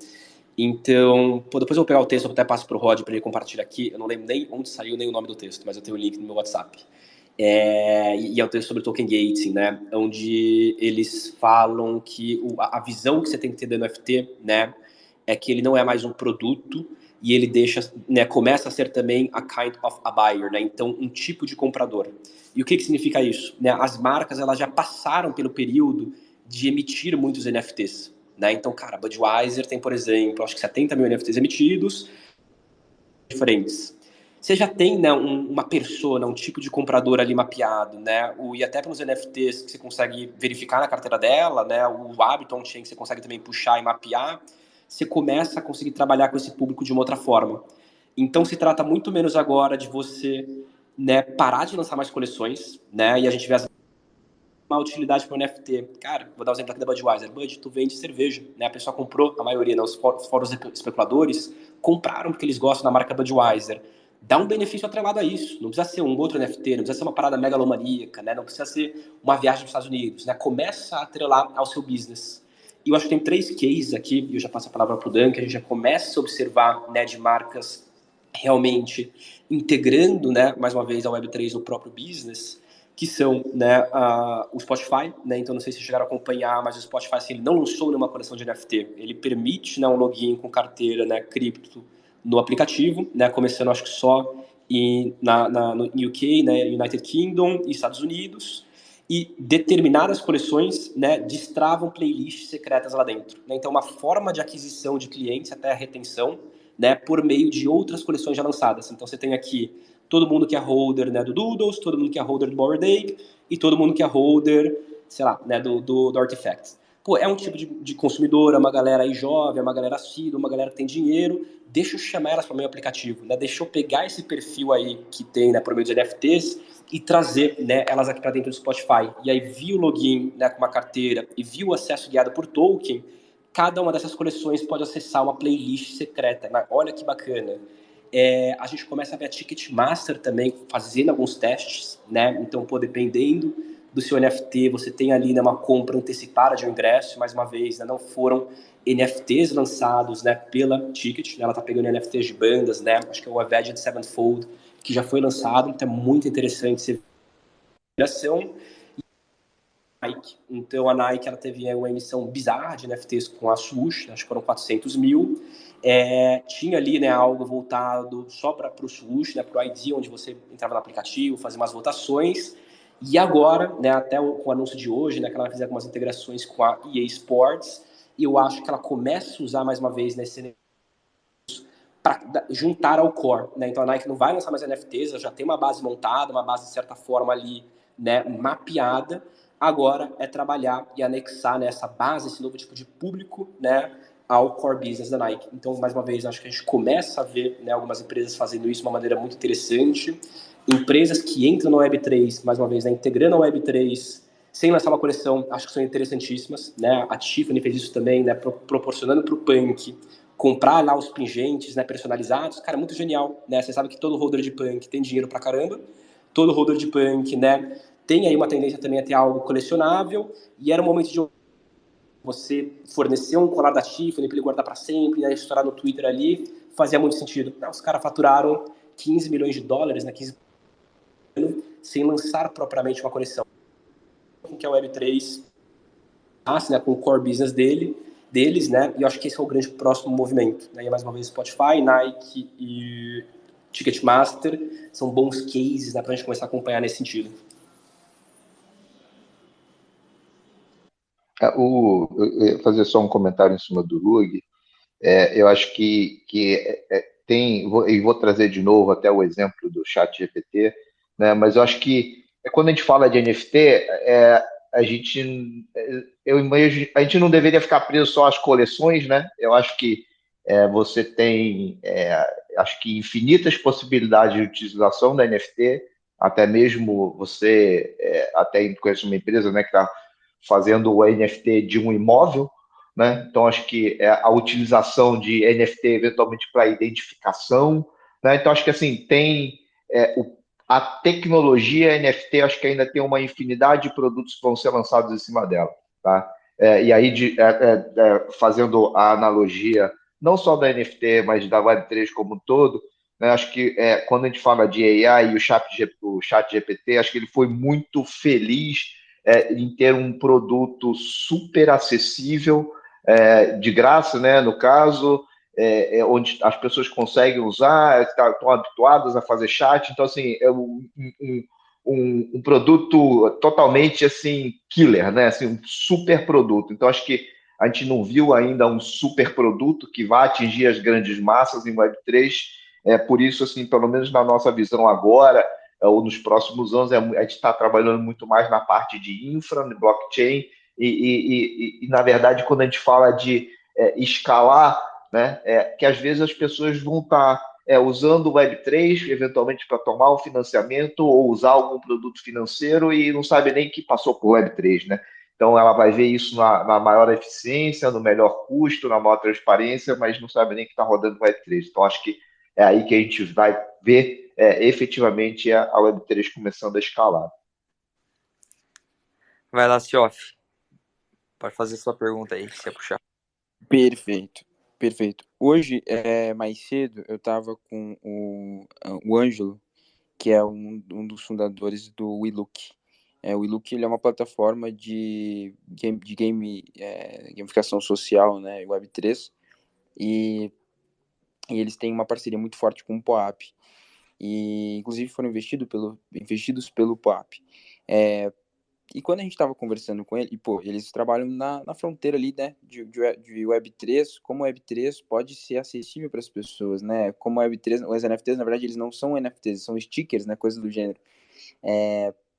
Então, depois eu vou pegar o texto, eu até passo para o Rod para ele compartilhar aqui. Eu não lembro nem onde saiu nem o nome do texto, mas eu tenho o link no meu WhatsApp. E é um texto sobre token gating, né? Onde eles falam que a visão que você tem que ter do NFT, né, é que ele não é mais um produto e ele deixa, né, começa a ser também a kind of a buyer, né? Então, um tipo de comprador. E o que significa isso? Né? As marcas, elas já passaram pelo período de emitir muitos NFTs, né? Então, cara, a Budweiser tem, por exemplo, acho que 70 mil NFTs emitidos, diferentes. Você já tem, né, uma persona, um tipo de comprador ali mapeado, né? E até pelos NFTs que você consegue verificar na carteira dela, né? O hábito on-chain que você consegue também puxar e mapear, você começa a conseguir trabalhar com esse público de uma outra forma. Então se trata muito menos agora de você, né, parar de lançar mais coleções, né? E a gente vê uma utilidade para o NFT. Cara, vou dar um exemplo aqui da Budweiser. Bud, tu vende cerveja, né? A pessoa comprou, a maioria, né, os fóruns especuladores, compraram porque eles gostam da marca Budweiser. Dá um benefício atrelado a isso. Não precisa ser um outro NFT, não precisa ser uma parada megalomaníaca, né? Não precisa ser uma viagem para os Estados Unidos, né? Começa a atrelar ao seu business. E eu acho que tem 3 cases aqui, e eu já passo a palavra para o Dan, que a gente já começa a observar, né, de marcas realmente integrando, né, mais uma vez, a Web3 no próprio business, que são, né, o Spotify, né? Então não sei se chegaram a acompanhar, mas o Spotify, assim, ele não lançou nenhuma coleção de NFT. Ele permite, né, um login com carteira, né, cripto no aplicativo, né, começando acho que só no UK, né, United Kingdom e Estados Unidos, e determinadas coleções, né, destravam playlists secretas lá dentro, né? Então uma forma de aquisição de clientes até a retenção, né, por meio de outras coleções já lançadas. Então você tem aqui todo mundo que é holder, né, do Doodles, todo mundo que é holder do Bored Ape e todo mundo que é holder, sei lá, né, do Artifact. Pô, é um tipo de consumidor, é uma galera aí jovem, é uma galera assídua, uma galera que tem dinheiro, deixa eu chamar elas para o meu aplicativo, né, deixa eu pegar esse perfil aí que tem, né, por meio de NFTs e trazer, né, elas aqui para dentro do Spotify. E aí, via o login, né, com uma carteira e via o acesso guiado por token, cada uma dessas coleções pode acessar uma playlist secreta. Né? Olha que bacana. A gente começa a ver a Ticketmaster também fazendo alguns testes, né? Então, pô, dependendo do seu NFT, você tem ali, né, uma compra antecipada de um ingresso, mais uma vez, né, não foram NFTs lançados, né, pela Ticket, né, ela tá pegando NFTs de bandas, né, acho que é o Avenged Sevenfold, que já foi lançado, então é muito interessante você ver a ação. Nike. Então a Nike, ela teve uma emissão bizarra de NFTs com a Swoosh, acho que foram 400 mil. Tinha ali, né, algo voltado só para o Swoosh, né, para o ID, onde você entrava no aplicativo, fazia umas votações. E agora, né, até com o anúncio de hoje, né, que ela vai fazer algumas integrações com a EA Sports, e eu acho que ela começa a usar mais uma vez nesse para juntar ao core, né? Então a Nike não vai lançar mais NFTs, ela já tem uma base montada, uma base de certa forma ali, né, mapeada. Agora é trabalhar e anexar, né, essa base, esse novo tipo de público, né, ao core business da Nike. Então, mais uma vez, acho que a gente começa a ver, né, algumas empresas fazendo isso de uma maneira muito interessante. Empresas que entram na Web3, mais uma vez, né, integrando a Web3 sem lançar uma coleção, acho que são interessantíssimas, né? A Tiffany fez isso também, né, proporcionando para o Punk comprar lá os pingentes, né, personalizados. Cara, muito genial, né? Você sabe que todo holder de Punk tem dinheiro pra caramba, todo holder de Punk, né, tem aí uma tendência também a ter algo colecionável, e era um momento de você fornecer um colar da Tiffany para ele guardar para sempre, né, estourar no Twitter ali, fazia muito sentido. Os caras faturaram 15 milhões de dólares, né, 15 milhões, sem lançar propriamente uma coleção. Que é o Web3, né, com o core business deles, né, e eu acho que esse é o grande próximo movimento. Né, e mais uma vez, Spotify, Nike e Ticketmaster são bons cases, né, para a gente começar a acompanhar nesse sentido. Eu ia fazer só um comentário em cima do Lug. Eu acho que tem, e vou trazer de novo até o exemplo do chat GPT, né? Mas eu acho que quando a gente fala de NFT, a gente, eu imagino, a gente não deveria ficar preso só às coleções, né? Eu acho que você tem, acho que infinitas possibilidades de utilização da NFT, até mesmo você, até conhece uma empresa, né, que está fazendo o NFT de um imóvel, né? Então, acho que a utilização de NFT eventualmente para identificação, né? Então, acho que assim, tem a tecnologia NFT, acho que ainda tem uma infinidade de produtos que vão ser lançados em cima dela, tá? E aí, fazendo a analogia, não só da NFT, mas da Web3 como um todo, né? Acho que quando a gente fala de AI e o chat GPT, acho que ele foi muito feliz em ter um produto super acessível, de graça, né? No caso, onde as pessoas conseguem usar, estão habituadas a fazer chat. Então, assim, um produto totalmente assim killer, né? Assim, um super produto. Então, acho que a gente não viu ainda um super produto que vai atingir as grandes massas em Web3. Por isso, assim, pelo menos na nossa visão agora, ou nos próximos anos, a gente está trabalhando muito mais na parte de infra, no blockchain, na verdade, quando a gente fala de escalar, né, que às vezes as pessoas vão estar usando o Web3, eventualmente para tomar um financiamento ou usar algum produto financeiro e não sabe nem que passou por Web3, né? Então, ela vai ver isso na maior eficiência, no melhor custo, na maior transparência, mas não sabe nem que está rodando o Web3. Então, acho que é aí que a gente vai ver efetivamente a Web3 começando a escalar. Vai lá, Cioff. Pode fazer sua pergunta aí, se você puxar. Perfeito, perfeito. Hoje, mais cedo, eu estava com o Ângelo, que é um dos fundadores do WeLook. O WeLook, ele é uma plataforma de gamificação social, né, Web3, e eles têm uma parceria muito forte com o POAP. E, inclusive, foram investidos pelo POAP. E quando a gente estava conversando com ele, e pô, eles trabalham na fronteira ali, né, de Web3, como Web3 pode ser acessível para as pessoas, né, como Web3, os NFTs, na verdade, eles não são NFTs, são stickers, né, coisa do gênero.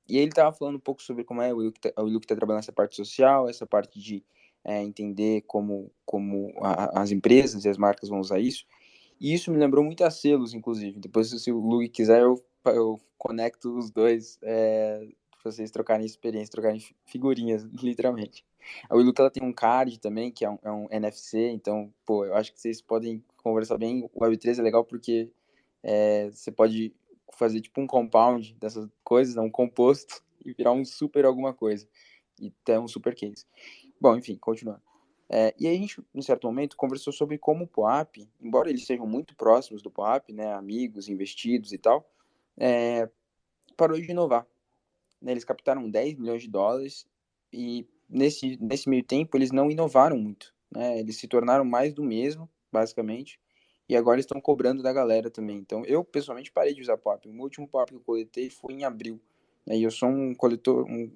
E ele estava falando um pouco sobre como o Willook tá trabalhando essa parte social, essa parte de entender como as empresas e as marcas vão usar isso. E isso me lembrou muito a selos, inclusive. Depois, se o Luke quiser, eu conecto os dois, pra vocês trocarem experiência, trocarem figurinhas, literalmente. A Wiluka, ela tem um card também, que é um NFC, então, pô, eu acho que vocês podem conversar bem. O Web3 é legal porque você pode fazer tipo um compound dessas coisas, um composto, e virar um super alguma coisa. E ter um super case. Bom, enfim, continuando. E aí a gente, em certo momento, conversou sobre como o POAP, embora eles sejam muito próximos do POAP, né, amigos, investidos e tal, parou de inovar. Né, eles captaram 10 milhões de dólares e nesse meio tempo eles não inovaram muito. Né, eles se tornaram mais do mesmo, basicamente, e agora estão cobrando da galera também. Então, eu, pessoalmente, parei de usar POAP. O meu último POAP que eu coletei foi em abril. Né, e eu sou um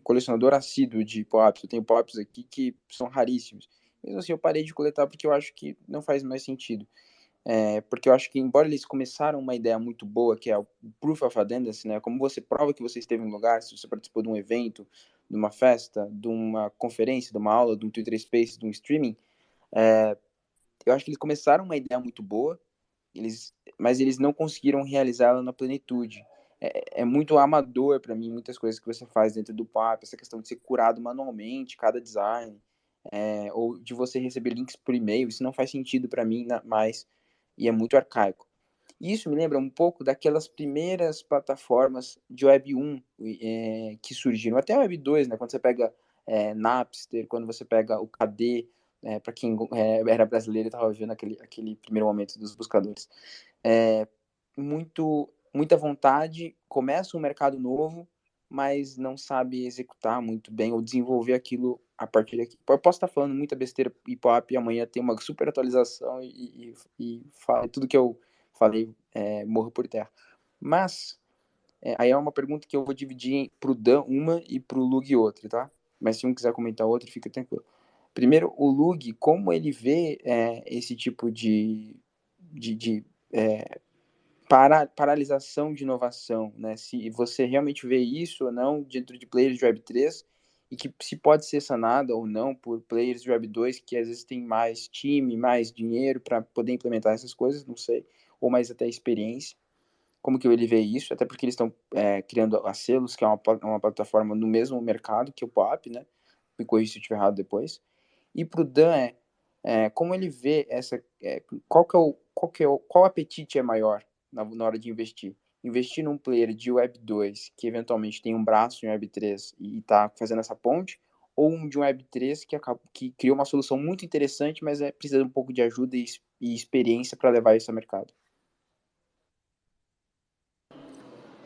colecionador assíduo de POAPs. Eu tenho POAPs aqui que são raríssimos. Mesmo assim, eu parei de coletar porque eu acho que não faz mais sentido. Porque eu acho que, embora eles começaram uma ideia muito boa, que é o Proof of Attendance, né? Como você prova que você esteve em um lugar, se você participou de um evento, de uma festa, de uma conferência, de uma aula, de um Twitter Space, de um streaming, eu acho que eles começaram uma ideia muito boa, mas eles não conseguiram realizá-la na plenitude. É muito amador para mim, muitas coisas que você faz dentro do PAP, essa questão de ser curado manualmente, cada design, ou de você receber links por e-mail, isso não faz sentido para mim mais, e é muito arcaico. Isso me lembra um pouco daquelas primeiras plataformas de Web 1 que surgiram, até a Web 2, né? Quando você pega Napster, quando você pega o KD, para quem era brasileiro e estava vendo aquele primeiro momento dos buscadores. Muita vontade, começa um mercado novo, mas não sabe executar muito bem ou desenvolver aquilo a partir daqui. Eu posso estar falando muita besteira hip-hop e amanhã tem uma super atualização e fala tudo que eu falei morro por terra. Mas, aí é uma pergunta que eu vou dividir pro Dan uma e pro Lug outra, tá? Mas se um quiser comentar outra, fica tranquilo. Primeiro, o Lug, como ele vê esse tipo de paralisação de inovação, né? Se você realmente vê isso ou não dentro de players de Web3 e que se pode ser sanada ou não por players de Web2 que às vezes têm mais time, mais dinheiro para poder implementar essas coisas, não sei, ou mais até experiência. Como que ele vê isso? Até porque eles estão criando a Selos, que é uma plataforma no mesmo mercado que o POAP, né? Me corrija se eu estiver errado depois. E para o Dan, como ele vê essa. Qual apetite é maior na hora de investir? Investir num player de Web 2 que eventualmente tem um braço em Web 3 e está fazendo essa ponte, ou um de um Web 3 que criou uma solução muito interessante, mas precisa de um pouco de ajuda e experiência para levar isso ao mercado?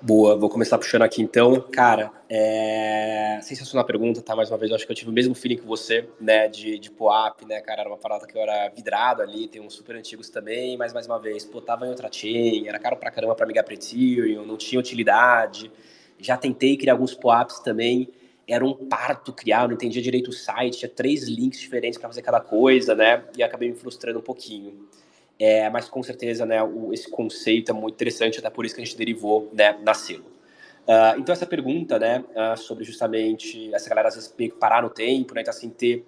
Boa, vou começar puxando aqui então. Cara, sensacional a pergunta, tá? Mais uma vez, eu acho que eu tive o mesmo feeling que você, né, de POAP, né, cara? Era uma parada que eu era vidrado ali, tem uns super antigos também, mas mais uma vez, pô, tava em outra chain, era caro pra caramba pra migrar pra Ethereum, não tinha utilidade. Já tentei criar alguns POAPs também, era um parto criar, não entendia direito o site, tinha 3 links diferentes pra fazer cada coisa, né? E acabei me frustrando um pouquinho. Mas com certeza, né, esse conceito é muito interessante, até por isso que a gente derivou, né, na Selo. Então essa pergunta, né, sobre justamente essa galera às vezes meio que parar no tempo, né, então assim, ter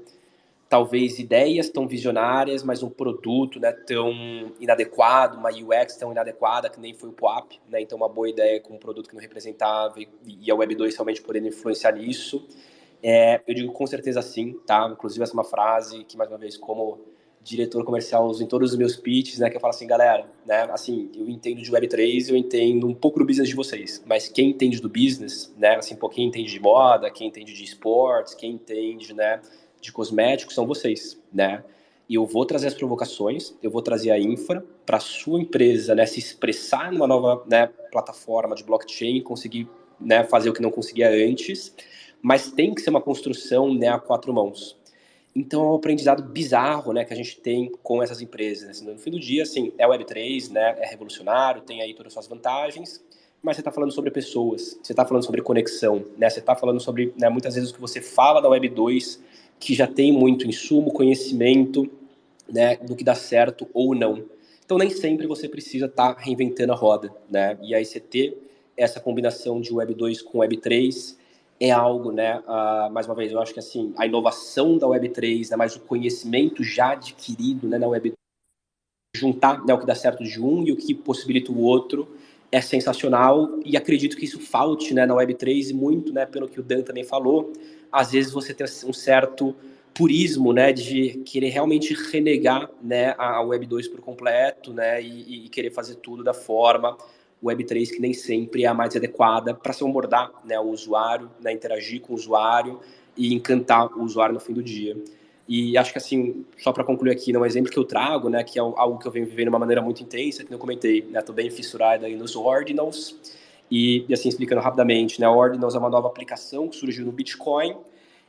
talvez ideias tão visionárias, mas um produto, né, tão inadequado, uma UX tão inadequada, que nem foi o POAP, né, então uma boa ideia com um produto que não representava e a Web2 realmente podendo influenciar nisso. Eu digo com certeza sim, tá? Inclusive essa é uma frase que, mais uma vez, como diretor comercial, uso em todos os meus pitches, né? Que eu falo assim, galera, né? Assim, eu entendo de Web3, eu entendo um pouco do business de vocês, mas quem entende do business, né? Assim, pô, quem entende de moda, quem entende de esportes, quem entende, né? De cosméticos, são vocês, né? E eu vou trazer as provocações, eu vou trazer a infra para a sua empresa, né? Se expressar numa nova, né, plataforma de blockchain, conseguir, né, fazer o que não conseguia antes, mas tem que ser uma construção, né, a 4 mãos. Então é um aprendizado bizarro, né, que a gente tem com essas empresas. No fim do dia, assim, é Web3, né, é revolucionário, tem aí todas as suas vantagens, mas você está falando sobre pessoas, você está falando sobre conexão, né, você está falando sobre, né, muitas vezes o que você fala da Web2, que já tem muito insumo, conhecimento, né, do que dá certo ou não. Então nem sempre você precisa estar reinventando a roda, né, e aí você ter essa combinação de Web2 com Web3 é algo, né, mais uma vez, eu acho que assim, a inovação da Web3, né, mas o conhecimento já adquirido, né, na Web3, juntar, né, o que dá certo de um e o que possibilita o outro é sensacional e acredito que isso falte, né, na Web3 e muito, né, pelo que o Dan também falou, às vezes você tem um certo purismo, né, de querer realmente renegar, né, a Web2 por completo, né, e querer fazer tudo da forma Web3 que nem sempre é a mais adequada para se abordar, né, o usuário, né, interagir com o usuário e encantar o usuário no fim do dia. E acho que, assim, só para concluir aqui, né, um exemplo que eu trago, né, que é algo que eu venho vivendo de uma maneira muito intensa, que eu comentei, né, tô bem fissurado aí nos Ordinals, e assim, explicando rapidamente, né, Ordinals é uma nova aplicação que surgiu no Bitcoin,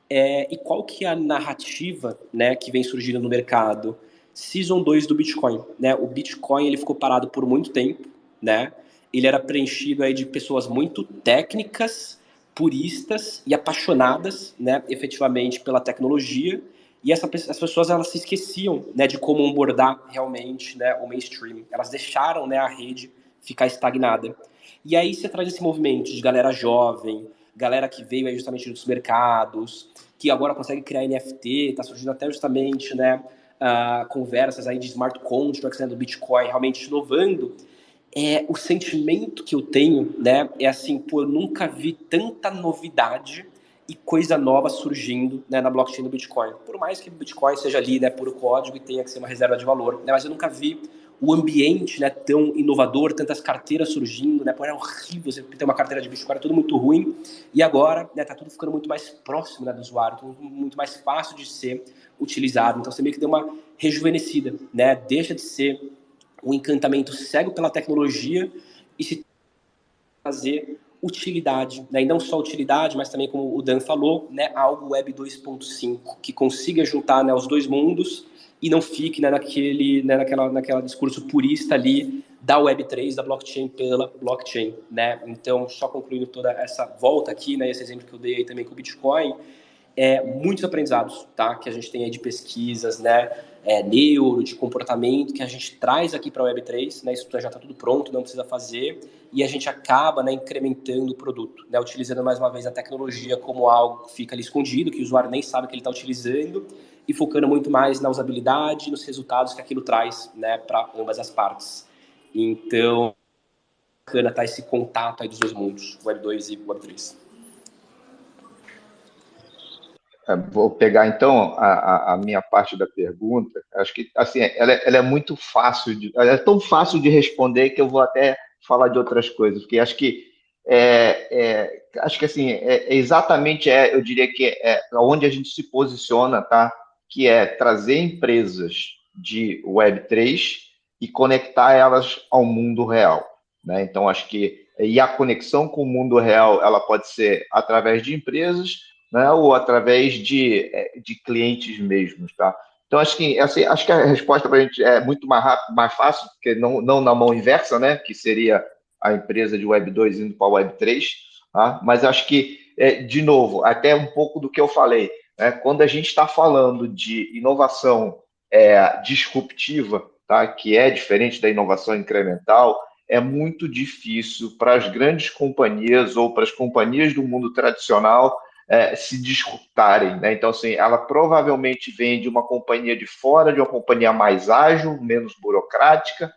e qual que é a narrativa, né, que vem surgindo no mercado? Season 2 do Bitcoin, né, o Bitcoin ele ficou parado por muito tempo, né, ele era preenchido aí de pessoas muito técnicas, puristas e apaixonadas, né, efetivamente pela tecnologia, e as pessoas elas se esqueciam, né, de como abordar realmente, né, o mainstream. Elas deixaram, né, a rede ficar estagnada. E aí você traz esse movimento de galera jovem, galera que veio aí justamente dos mercados, que agora consegue criar NFT, está surgindo até justamente, né, conversas aí de smart contracts, né, do Bitcoin, realmente inovando. O sentimento que eu tenho, né, é assim, pô, eu nunca vi tanta novidade e coisa nova surgindo, né, na blockchain do Bitcoin. Por mais que o Bitcoin seja ali, né, puro código e tenha que ser uma reserva de valor, né, mas eu nunca vi o ambiente, né, tão inovador, tantas carteiras surgindo, né, pô, é horrível você ter uma carteira de Bitcoin, é tudo muito ruim, e agora, né, tá tudo ficando muito mais próximo, né, do usuário, tudo muito mais fácil de ser utilizado, então você meio que deu uma rejuvenescida, né, deixa de ser um encantamento cego pela tecnologia e se fazer utilidade, né? E não só utilidade, mas também, como o Dan falou, né, algo Web 2.5, que consiga juntar, né, os dois mundos e não fique, né, naquela discurso purista ali da Web 3, da blockchain pela blockchain, né? Então, só concluindo toda essa volta aqui, né, esse exemplo que eu dei aí também com o Bitcoin, muitos aprendizados, tá? Que a gente tem aí de pesquisas, né? Neuro, de comportamento, que a gente traz aqui para a Web3, né? Isso já está tudo pronto, não precisa fazer, e a gente acaba, né, incrementando o produto, né? Utilizando mais uma vez a tecnologia como algo que fica ali escondido, que o usuário nem sabe que ele está utilizando, e focando muito mais na usabilidade e nos resultados que aquilo traz, né, para ambas as partes. Então, bacana tá esse contato aí dos dois mundos, Web2 e Web3. Vou pegar então a minha parte da pergunta. Acho que assim, ela é muito fácil ela é tão fácil de responder que eu vou até falar de outras coisas, porque acho que assim exatamente eu diria que é onde a gente se posiciona, tá? Que é trazer empresas de Web3 e conectar elas ao mundo real, né? Então acho que e a conexão com o mundo real, ela pode ser através de empresas, né, ou através de clientes mesmos, tá? Então, assim, acho que a resposta para a gente é muito mais rápido, mais fácil, porque não na mão inversa, né, que seria a empresa de Web 2 indo para a Web 3, tá? Mas acho que, de novo, até um pouco do que eu falei, né, quando a gente está falando de inovação disruptiva, tá, que é diferente da inovação incremental, é muito difícil para as grandes companhias ou para as companhias do mundo tradicional se disputarem, né? Então, assim, ela provavelmente vem de uma companhia de fora, de uma companhia mais ágil, menos burocrática,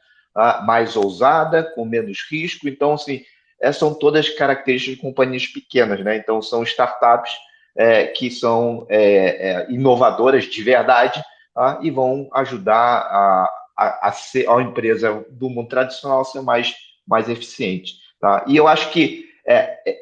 mais ousada, com menos risco. Então, assim, essas são todas características de companhias pequenas, né? Então, são startups que são inovadoras de verdade, tá? E vão ajudar a empresa do mundo tradicional a ser mais eficiente, tá? E eu acho que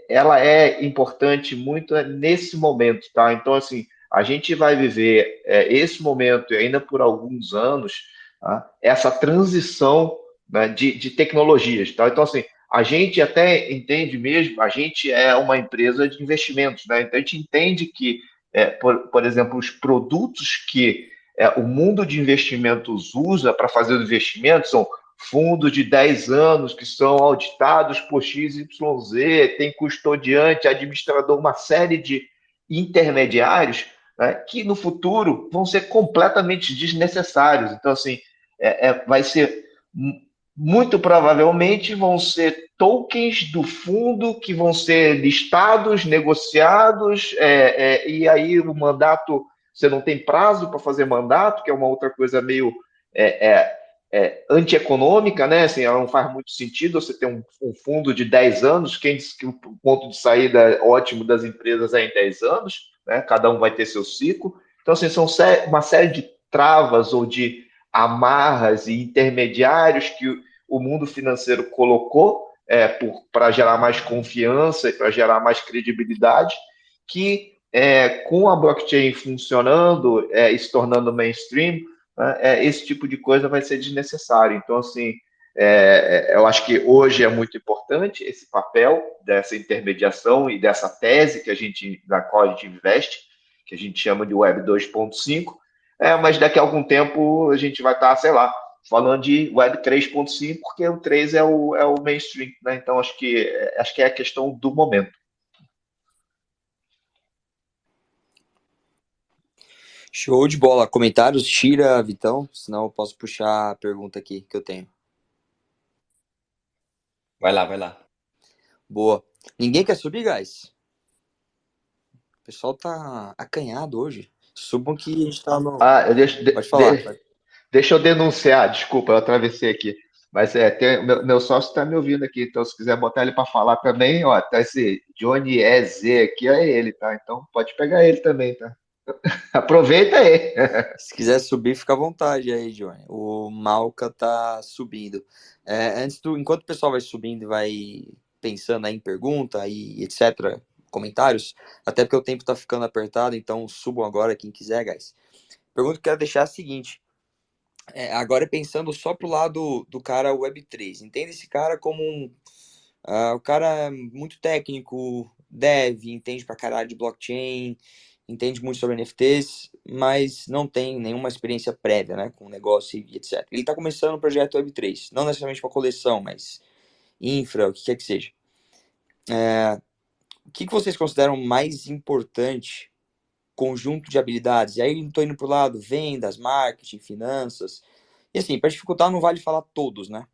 ela é importante muito nesse momento, tá? Então, assim, a gente vai viver esse momento e ainda por alguns anos, tá? Essa transição, né, de tecnologias, tá? Então, assim, a gente até entende mesmo, a gente é uma empresa de investimentos, né? Então, a gente entende que, por exemplo, os produtos que o mundo de investimentos usa para fazer os investimentos são fundos de 10 anos que são auditados por XYZ, tem custodiante, administrador, uma série de intermediários, né, que no futuro vão ser completamente desnecessários. Então, assim, vai ser muito provavelmente vão ser tokens do fundo que vão ser listados, negociados, e aí o mandato, você não tem prazo para fazer mandato, que é uma outra coisa meio antieconômica, né? Assim, ela não faz muito sentido você ter um fundo de 10 anos, quem diz que o ponto de saída ótimo das empresas é em 10 anos, né? Cada um vai ter seu ciclo. Então, assim, são uma série de travas ou de amarras e intermediários que o mundo financeiro colocou para gerar mais confiança e para gerar mais credibilidade, que com a blockchain funcionando e se tornando mainstream, né, esse tipo de coisa vai ser desnecessário. Então, assim, eu acho que hoje é muito importante esse papel dessa intermediação e dessa tese na qual a gente investe, que a gente chama de Web 2.5, mas daqui a algum tempo a gente vai estar, sei lá, falando de Web 3.5, porque o 3 é o mainstream, né? Então, acho que é a questão do momento. Show de bola. Comentários, tira, Vitão, senão eu posso puxar a pergunta aqui que eu tenho. Vai lá. Boa. Ninguém quer subir, guys? O pessoal tá acanhado hoje. Subam que a gente tá no... Pode falar. Deixa eu denunciar, desculpa, eu atravessei aqui. Mas meu sócio está me ouvindo aqui, então se quiser botar ele para falar também, ó, tá esse Johnny EZ aqui, é ele, tá? Então pode pegar ele também, tá? Aproveita aí. Se quiser subir, fica à vontade aí, Johnny. O Malca tá subindo. Enquanto o pessoal vai subindo e vai pensando aí em pergunta e etc., comentários, até porque o tempo tá ficando apertado, então subam agora quem quiser, guys. Pergunta que eu quero deixar é a seguinte. Agora pensando só pro lado do cara Web3. Entenda esse cara como o cara é muito técnico, dev, entende pra caralho de blockchain, entende muito sobre NFTs, mas não tem nenhuma experiência prévia, né, com negócio e etc. Ele está começando um projeto Web3, não necessariamente uma coleção, mas infra, o que quer que seja. O que vocês consideram mais importante conjunto de habilidades? E aí estou indo pro lado vendas, marketing, finanças. E assim, para dificultar não vale falar todos, né?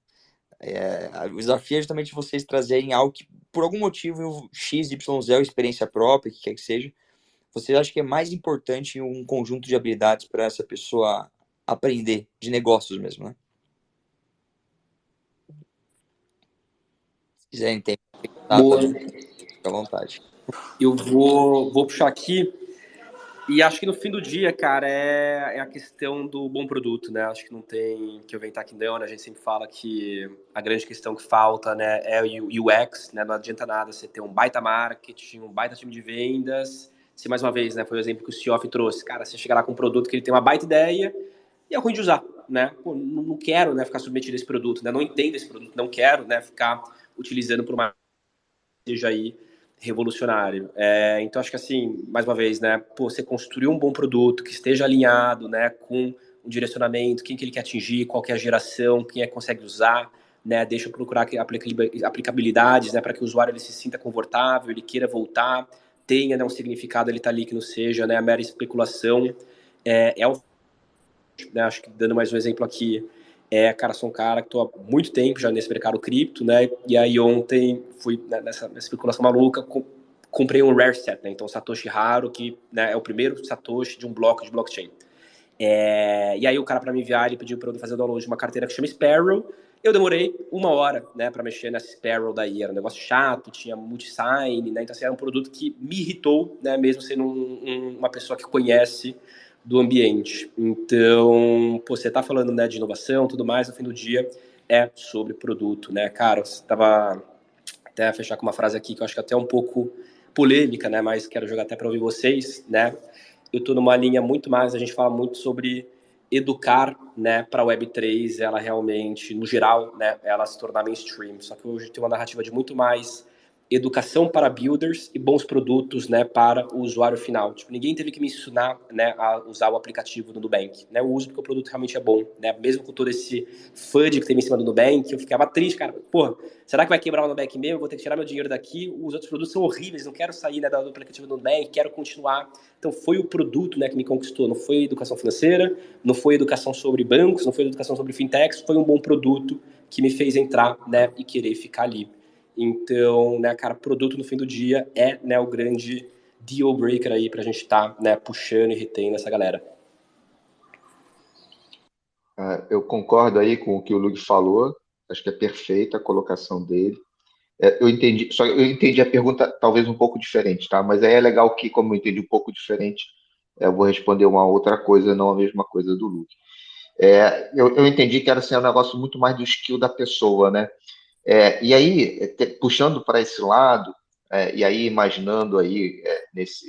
O desafio é justamente vocês trazerem algo que, por algum motivo, X, Y, Z, experiência própria, que quer que seja, vocês acham que é mais importante um conjunto de habilidades para essa pessoa aprender, de negócios mesmo, né? Se quiserem ter fica à vontade. Eu vou puxar aqui. E acho que no fim do dia, cara, é a questão do bom produto, né? Acho que não tem que eu venho aqui não, né? A gente sempre fala que a grande questão que falta, né, é o UX, né? Não adianta nada você ter um baita marketing, um baita time de vendas. Se mais uma vez, né, foi o exemplo que o Cioff trouxe. Cara, você chega lá com um produto que ele tem uma baita ideia e é ruim de usar, né? Pô, não quero, né, ficar submetido a esse produto, né? Não entendo esse produto, não quero, né, ficar utilizando por uma seja aí revolucionário. Então, acho que assim, mais uma vez, né, você construir um bom produto que esteja alinhado, né, com um direcionamento, quem que ele quer atingir, qual que é a geração, quem é que consegue usar, né, deixa eu procurar aplicabilidades, né, para que o usuário ele se sinta confortável, ele queira voltar, tenha, né, um significado, ele tá ali que não seja, né, a mera especulação. Né, acho que dando mais um exemplo aqui, cara, sou um cara que estou há muito tempo já nesse mercado cripto, né? E aí ontem fui nessa especulação maluca, comprei um rare set, né? Então Satoshi raro, que, né, é o primeiro Satoshi de um bloco de blockchain. E aí o cara, para me enviar, ele pediu para eu fazer o download de uma carteira que chama Sparrow. Eu demorei 1 hora, né, para mexer nessa Sparrow daí. Era um negócio chato, tinha multi-sign, né? Então assim, era um produto que me irritou, né? Mesmo sendo uma pessoa que conhece do ambiente. Então, você tá falando, né, de inovação, tudo mais, no fim do dia é sobre produto, né? Cara, você tava até fechar com uma frase aqui que eu acho que até é um pouco polêmica, né? Mas quero jogar até para ouvir vocês, né? Eu tô numa linha muito mais, a gente fala muito sobre educar, né, para a Web3, ela realmente, no geral, né, ela se tornar mainstream. Só que hoje tem uma narrativa de muito mais educação para builders e bons produtos, né, para o usuário final. Tipo, ninguém teve que me ensinar, né, a usar o aplicativo do Nubank, né? Eu uso porque o produto realmente é bom, né? Mesmo com todo esse FUD que teve em cima do Nubank, eu ficava triste, cara. Porra, será que vai quebrar o Nubank mesmo? Eu vou ter que tirar meu dinheiro daqui. Os outros produtos são horríveis, não quero sair, né, do aplicativo do Nubank, quero continuar. Então foi o produto, né, que me conquistou. Não foi educação financeira, não foi educação sobre bancos, não foi educação sobre fintechs, foi um bom produto que me fez entrar, né, e querer ficar ali. Então, né, cara, produto no fim do dia é, né, o grande deal breaker aí pra gente estar, né, puxando e retendo essa galera. Eu concordo aí com o que o Lug falou, acho que é perfeita a colocação dele. Eu entendi a pergunta talvez um pouco diferente, tá? Mas aí é legal que, como eu entendi um pouco diferente, eu vou responder uma outra coisa, não a mesma coisa do Lug. Eu entendi que era assim, um negócio muito mais do skill da pessoa, né? E aí, puxando para esse lado, e aí imaginando aí,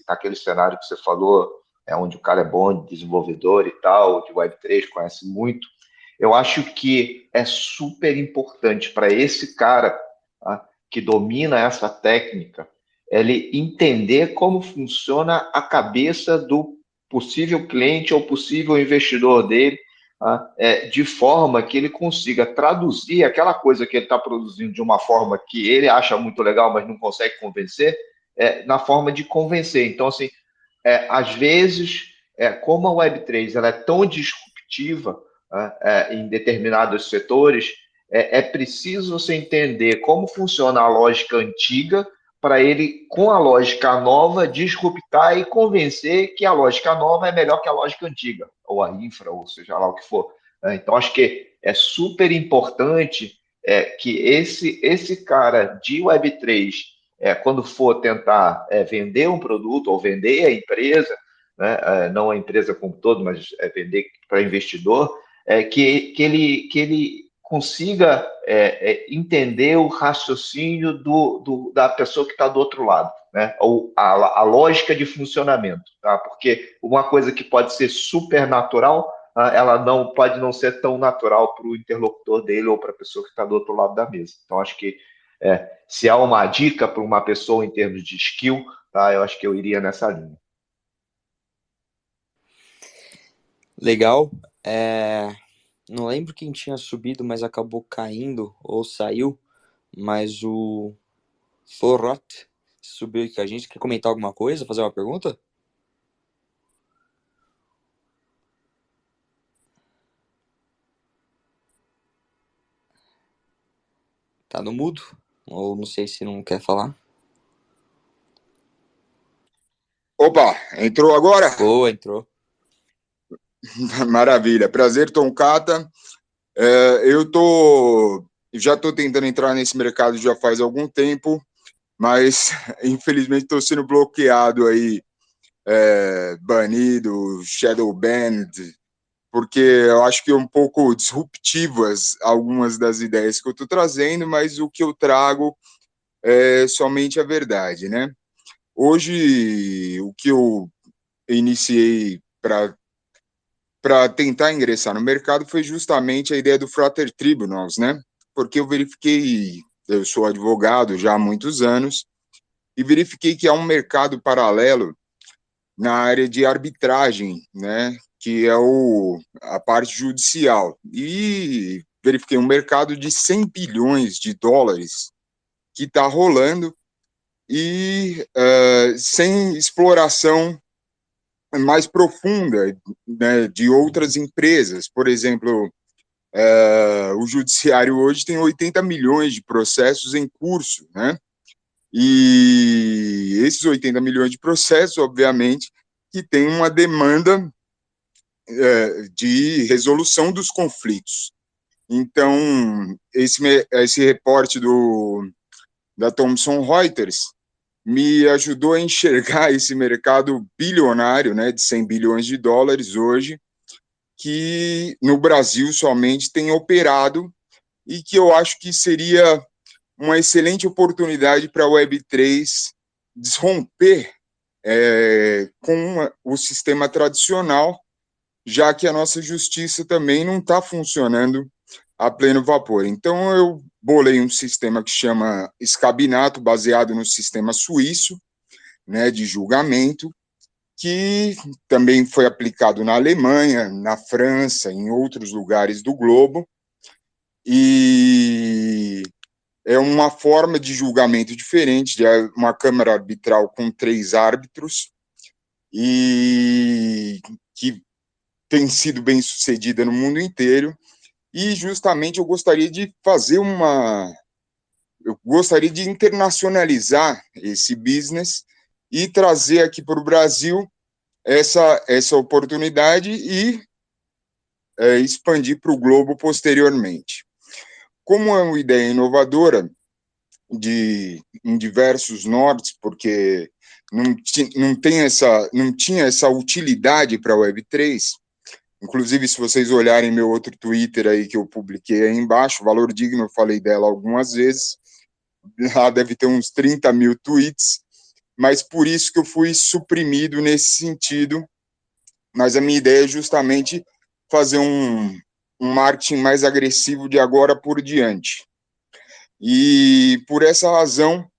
naquele cenário que você falou, onde o cara é bom, desenvolvedor e tal, de Web3, conhece muito, eu acho que é super importante para esse cara, tá, que domina essa técnica, ele entender como funciona a cabeça do possível cliente ou possível investidor dele, de forma que ele consiga traduzir aquela coisa que ele está produzindo de uma forma que ele acha muito legal, mas não consegue convencer, na forma de convencer. Então, assim, às vezes, como a Web3 ela é tão disruptiva, em determinados setores, é preciso você entender como funciona a lógica antiga para ele, com a lógica nova, disruptar e convencer que a lógica nova é melhor que a lógica antiga, ou a infra, ou seja lá o que for. Então, acho que é super importante que esse cara de Web3, quando for tentar vender um produto ou vender a empresa, né, não a empresa como todo, mas vender para investidor, que ele consiga entender o raciocínio da pessoa que está do outro lado, né? Ou a lógica de funcionamento, tá? Porque uma coisa que pode ser super natural, ela não pode não ser tão natural para o interlocutor dele ou para a pessoa que está do outro lado da mesa. Então, acho que se há uma dica para uma pessoa em termos de skill, tá? Eu acho que eu iria nessa linha. Legal. Não lembro quem tinha subido, mas acabou caindo ou saiu. Mas o Forrot subiu aqui com a gente. Quer comentar alguma coisa? Fazer uma pergunta? Tá no mudo? Ou não sei se não quer falar. Opa, entrou agora? Boa, entrou. Maravilha. Prazer, Tom Cata. Já estou tentando entrar nesse mercado já faz algum tempo, mas infelizmente estou sendo bloqueado aí, banido, shadow banned, porque eu acho que é um pouco disruptivas algumas das ideias que eu estou trazendo, mas o que eu trago é somente a verdade, né? Hoje, o que eu iniciei para tentar ingressar no mercado foi justamente a ideia do Frater Tribunals, né? Porque eu verifiquei eu sou advogado já há muitos anos, e verifiquei que há um mercado paralelo na área de arbitragem, né, que é a parte judicial. E verifiquei um mercado de 100 bilhões de dólares que está rolando e sem exploração mais profunda, né, de outras empresas. Por exemplo, o judiciário hoje tem 80 milhões de processos em curso, né? E esses 80 milhões de processos, obviamente, que tem uma demanda de resolução dos conflitos. Então, esse reporte da Thomson Reuters me ajudou a enxergar esse mercado bilionário, né, de 100 bilhões de dólares hoje, que no Brasil somente tem operado e que eu acho que seria uma excelente oportunidade para a Web3 desromper com o sistema tradicional, já que a nossa justiça também não está funcionando a pleno vapor. Então, eu bolei um sistema que chama Scabinato, baseado no sistema suíço, né, de julgamento, que também foi aplicado na Alemanha, na França, em outros lugares do globo, e é uma forma de julgamento diferente, de uma câmara arbitral com 3 árbitros, e que tem sido bem sucedida no mundo inteiro, e justamente eu gostaria de internacionalizar esse business e trazer aqui para o Brasil essa oportunidade e expandir para o globo posteriormente. Como é uma ideia inovadora em diversos nortes, porque não tinha essa utilidade para a Web3. Inclusive, se vocês olharem meu outro Twitter aí que eu publiquei aí embaixo, Valor Digno, eu falei dela algumas vezes, lá deve ter uns 30 mil tweets, mas por isso que eu fui suprimido nesse sentido. Mas a minha ideia é justamente fazer um marketing mais agressivo de agora por diante. E por essa razão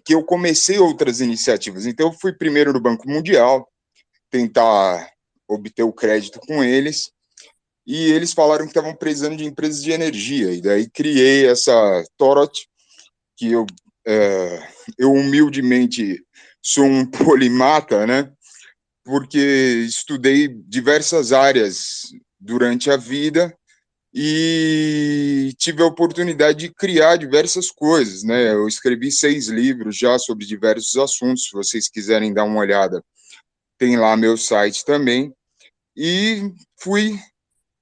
que eu comecei outras iniciativas. Então, eu fui primeiro no Banco Mundial, tentar obter o crédito com eles, e eles falaram que estavam precisando de empresas de energia, e daí criei essa Torot, que eu humildemente sou um polimata, né? Porque estudei diversas áreas durante a vida e tive a oportunidade de criar diversas coisas, né? Eu escrevi 6 livros já sobre diversos assuntos, se vocês quiserem dar uma olhada, tem lá meu site também, e fui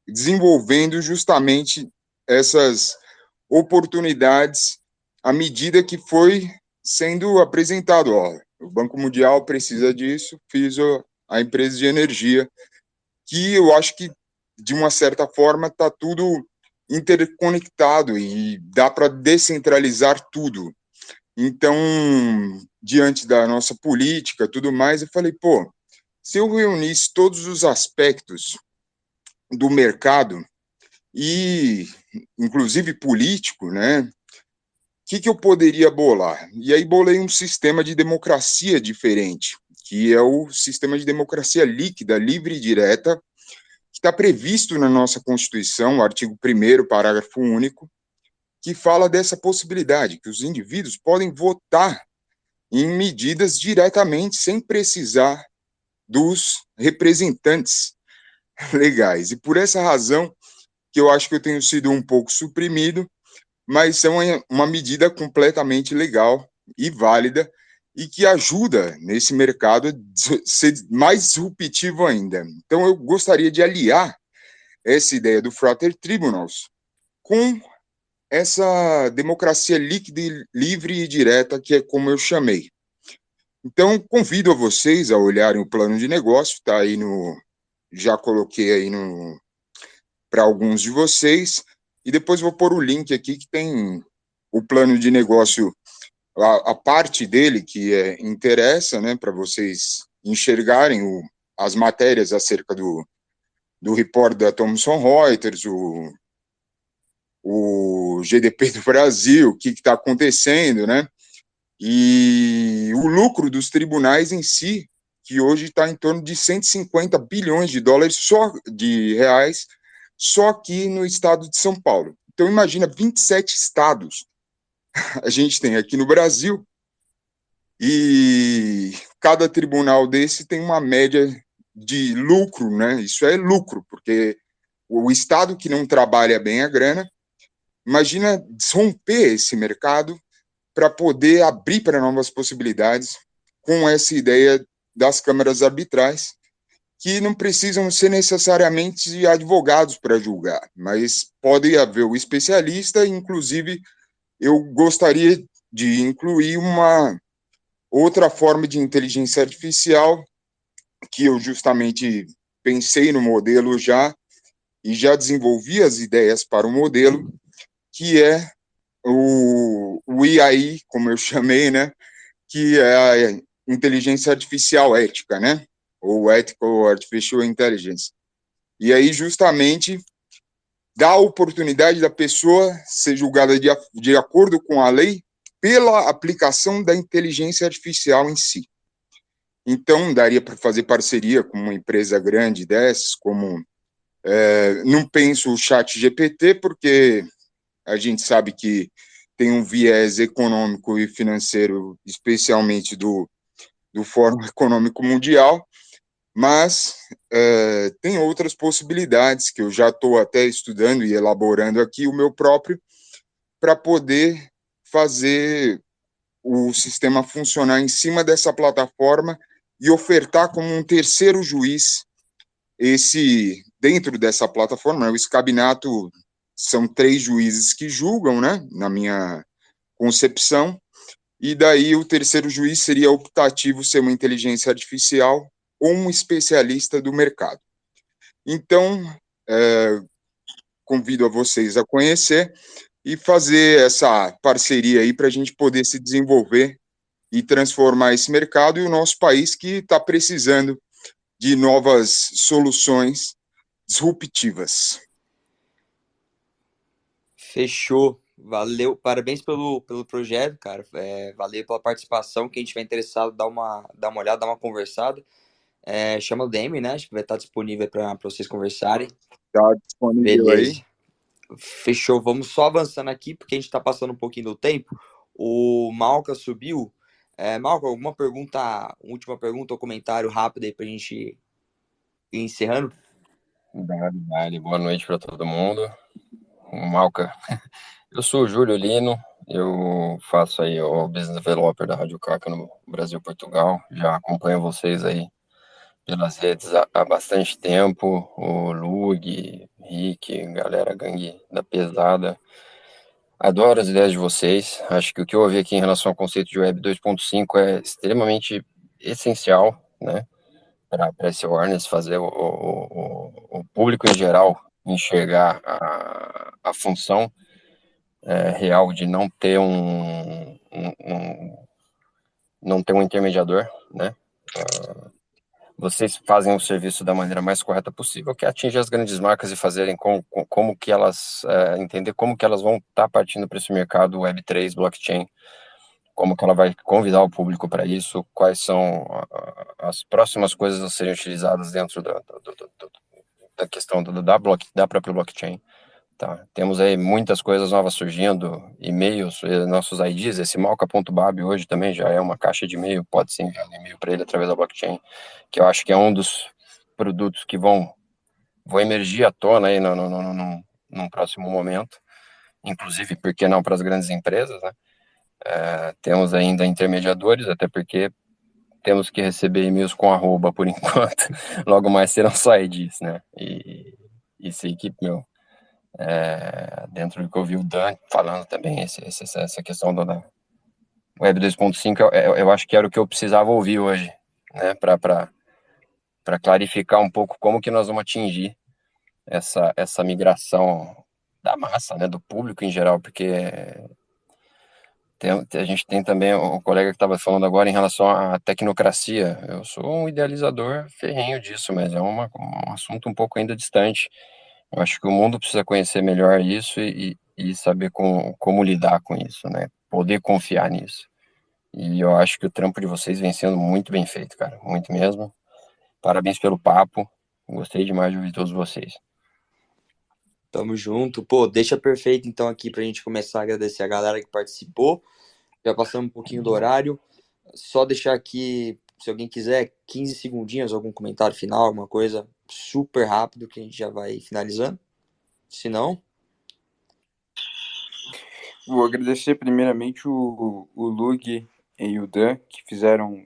desenvolvendo justamente essas oportunidades à medida que foi sendo apresentado. Ó, o Banco Mundial precisa disso, fiz a empresa de energia, que eu acho que, de uma certa forma, está tudo interconectado e dá para descentralizar tudo. Então, diante da nossa política, tudo mais, eu falei, pô, se eu reunisse todos os aspectos do mercado e, inclusive, político, né, o que eu poderia bolar? E aí bolei um sistema de democracia diferente, que é o sistema de democracia líquida, livre e direta, que está previsto na nossa Constituição, o artigo 1º, parágrafo único, que fala dessa possibilidade, que os indivíduos podem votar em medidas diretamente, sem precisar dos representantes legais. E por essa razão que eu acho que eu tenho sido um pouco suprimido, mas são uma medida completamente legal e válida e que ajuda nesse mercado a ser mais disruptivo ainda. Então, eu gostaria de aliar essa ideia do Frater Tribunals com essa democracia líquida, livre e direta, que é como eu chamei. Então, convido a vocês a olharem o plano de negócio, está aí já coloquei aí para alguns de vocês, e depois vou pôr o link aqui que tem o plano de negócio, a parte dele que interessa, né, para vocês enxergarem as matérias acerca do report da Thomson Reuters, o GDP do Brasil, o que está acontecendo, né? E o lucro dos tribunais em si, que hoje está em torno de 150 bilhões de dólares, só de reais, só aqui no estado de São Paulo. Então, imagina, 27 estados a gente tem aqui no Brasil, e cada tribunal desse tem uma média de lucro, né? Isso é lucro, porque o estado que não trabalha bem a grana, imagina romper esse mercado para poder abrir para novas possibilidades com essa ideia das câmaras arbitrais, que não precisam ser necessariamente advogados para julgar, mas pode haver o especialista, inclusive eu gostaria de incluir uma outra forma de inteligência artificial que eu justamente pensei no modelo já e já desenvolvi as ideias para o modelo, que é o IAI, como eu chamei, né, que é a inteligência artificial ética, né, ou Ethical Artificial Intelligence. E aí, justamente, dá a oportunidade da pessoa ser julgada de acordo com a lei pela aplicação da inteligência artificial em si. Então, daria para fazer parceria com uma empresa grande dessas, como não penso o chat GPT, porque a gente sabe que tem um viés econômico e financeiro, especialmente do Fórum Econômico Mundial, mas tem outras possibilidades que eu já estou até estudando e elaborando aqui, o meu próprio, para poder fazer o sistema funcionar em cima dessa plataforma e ofertar como um terceiro juiz dentro dessa plataforma, né, o Scabinato são 3 juízes que julgam, né, na minha concepção, e daí o terceiro juiz seria optativo ser uma inteligência artificial ou um especialista do mercado. Então, convido a vocês a conhecer e fazer essa parceria aí para a gente poder se desenvolver e transformar esse mercado e o nosso país que está precisando de novas soluções disruptivas. Fechou. Valeu. Parabéns pelo projeto, cara. Valeu pela participação. Quem tiver interessado, dá uma olhada, dá uma conversada. Chama o Demi, né? Acho que vai estar disponível para vocês conversarem. Tá disponível Beleza. aí? Fechou. Vamos só avançando aqui, porque a gente está passando um pouquinho do tempo. O Malca subiu. Malca, alguma pergunta, última pergunta ou comentário rápido aí para a gente ir encerrando? Dale. Boa noite para todo mundo. Malca, eu sou o Júlio Lino, eu faço aí o Business Developer da Rádio Caca no Brasil e Portugal. Já acompanho vocês aí pelas redes há bastante tempo. O Lug, Rick, galera, gangue da pesada. Adoro as ideias de vocês. Acho que o que eu ouvi aqui em relação ao conceito de Web 2.5 é extremamente essencial, né? Para esse awareness, fazer o público em geral enxergar a função real de não ter não ter um intermediador, né? Vocês fazem o serviço da maneira mais correta possível, que atinge as grandes marcas e fazerem como que elas entender como que elas vão estar partindo para esse mercado Web3, blockchain, como que ela vai convidar o público para isso, quais são as próximas coisas a serem utilizadas dentro da questão da própria blockchain. Tá. Temos aí muitas coisas novas surgindo, e-mails, nossos IDs, esse malca.bab hoje também já é uma caixa de e-mail, pode ser enviado e-mail para ele através da blockchain, que eu acho que é um dos produtos que vão emergir à tona aí num próximo momento, inclusive, por que não para as grandes empresas, né? Temos ainda intermediadores, até porque temos que receber e-mails com @, por enquanto, logo mais serão só IDs, né? E sei que, dentro do que eu vi o Dan falando também, essa questão da Web 2.5, eu acho que era o que eu precisava ouvir hoje, né, para clarificar um pouco como que nós vamos atingir essa migração da massa, né, do público em geral, porque a gente tem também o colega que estava falando agora em relação à tecnocracia. Eu sou um idealizador ferrenho disso, mas é um assunto um pouco ainda distante. Eu acho que o mundo precisa conhecer melhor isso e saber como lidar com isso, né? Poder confiar nisso. E eu acho que o trampo de vocês vem sendo muito bem feito, cara. Muito mesmo. Parabéns pelo papo. Gostei demais de ouvir todos vocês. Tamo junto. Pô, deixa perfeito então aqui pra gente começar a agradecer a galera que participou. Já passamos um pouquinho do horário. Só deixar aqui, se alguém quiser, 15 segundinhos, algum comentário final, alguma coisa super rápido que a gente já vai finalizando. Se não, Vou agradecer primeiramente o Lug e o Dan, que fizeram,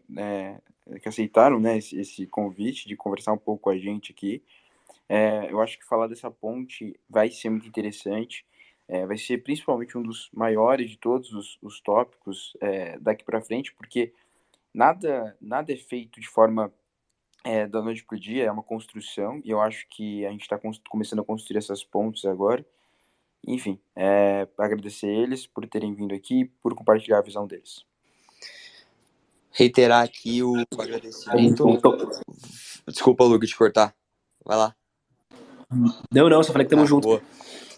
que aceitaram, né, esse convite de conversar um pouco com a gente aqui. Eu acho que falar dessa ponte vai ser muito interessante. Vai ser principalmente um dos maiores de todos os tópicos daqui para frente, porque nada é feito de forma da noite para o dia, é uma construção, e eu acho que a gente está começando a construir essas pontes agora. Enfim, agradecer eles por terem vindo aqui, por compartilhar a visão deles. reiterar aqui o agradecimento. Desculpa, Luke, te cortar. Vai lá. Não, só falei que tamo junto. Boa.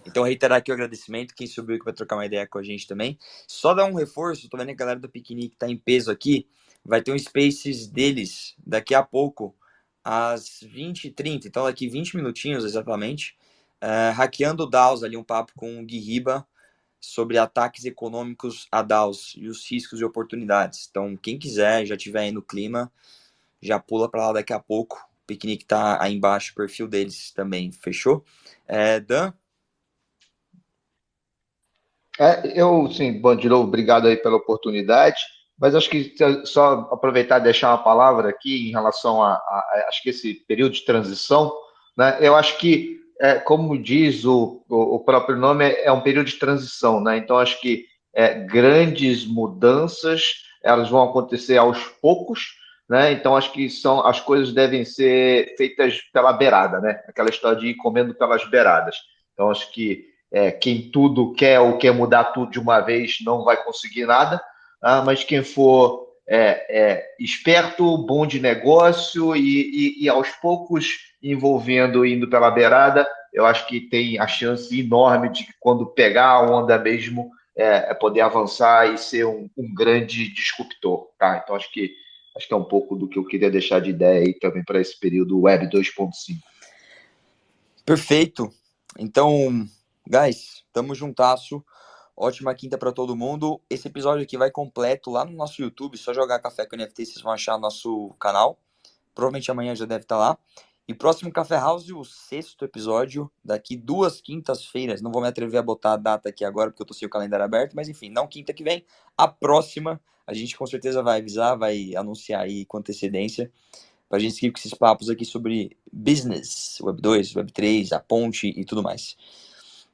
Então, reiterar aqui o agradecimento. Quem subiu que vai trocar uma ideia com a gente também. Só dar um reforço, tô vendo que a galera do Piquenique tá em peso aqui. Vai ter um Spaces deles daqui a pouco, às 20h30. Então, daqui 20 minutinhos exatamente. Hackeando DAOs ali, um papo com o Gui Riba sobre ataques econômicos a DAOs e os riscos e oportunidades. Então, quem quiser, já tiver aí no clima, já pula para lá daqui a pouco. O Piquenique tá aí embaixo, o perfil deles também, fechou? Dan? Sim, bom, de novo, obrigado aí pela oportunidade, mas acho que só aproveitar e deixar uma palavra aqui em relação acho que esse período de transição, né? Eu acho que, como diz o próprio nome, é um período de transição, né? Então, acho que grandes mudanças, elas vão acontecer aos poucos, né? Então, acho que as coisas devem ser feitas pela beirada, né? Aquela história de ir comendo pelas beiradas. Então, acho que quem tudo quer ou quer mudar tudo de uma vez não vai conseguir nada, mas quem for esperto, bom de negócio e aos poucos envolvendo, indo pela beirada, eu acho que tem a chance enorme de quando pegar a onda mesmo, poder avançar e ser um grande disruptor. Tá? Então acho que é um pouco do que eu queria deixar de ideia aí também para esse período Web 2.5. Perfeito. Então, guys, tamo juntasso. Ótima quinta para todo mundo. Esse episódio aqui vai completo lá no nosso YouTube. Só jogar Café com NFT, vocês vão achar nosso canal. Provavelmente amanhã já deve estar lá. E próximo Café House, o 6º episódio, daqui 2 quintas-feiras. Não vou me atrever a botar a data aqui agora, porque eu tô sem o calendário aberto, mas enfim, não quinta que vem. A próxima, a gente com certeza vai avisar, vai anunciar aí com antecedência, pra gente seguir com esses papos aqui sobre business, Web 2, Web 3, a ponte e tudo mais.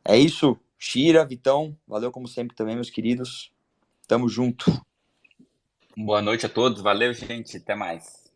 É isso. Shira, Vitão, valeu como sempre também, meus queridos. Tamo junto. Boa noite a todos. Valeu, gente. Até mais.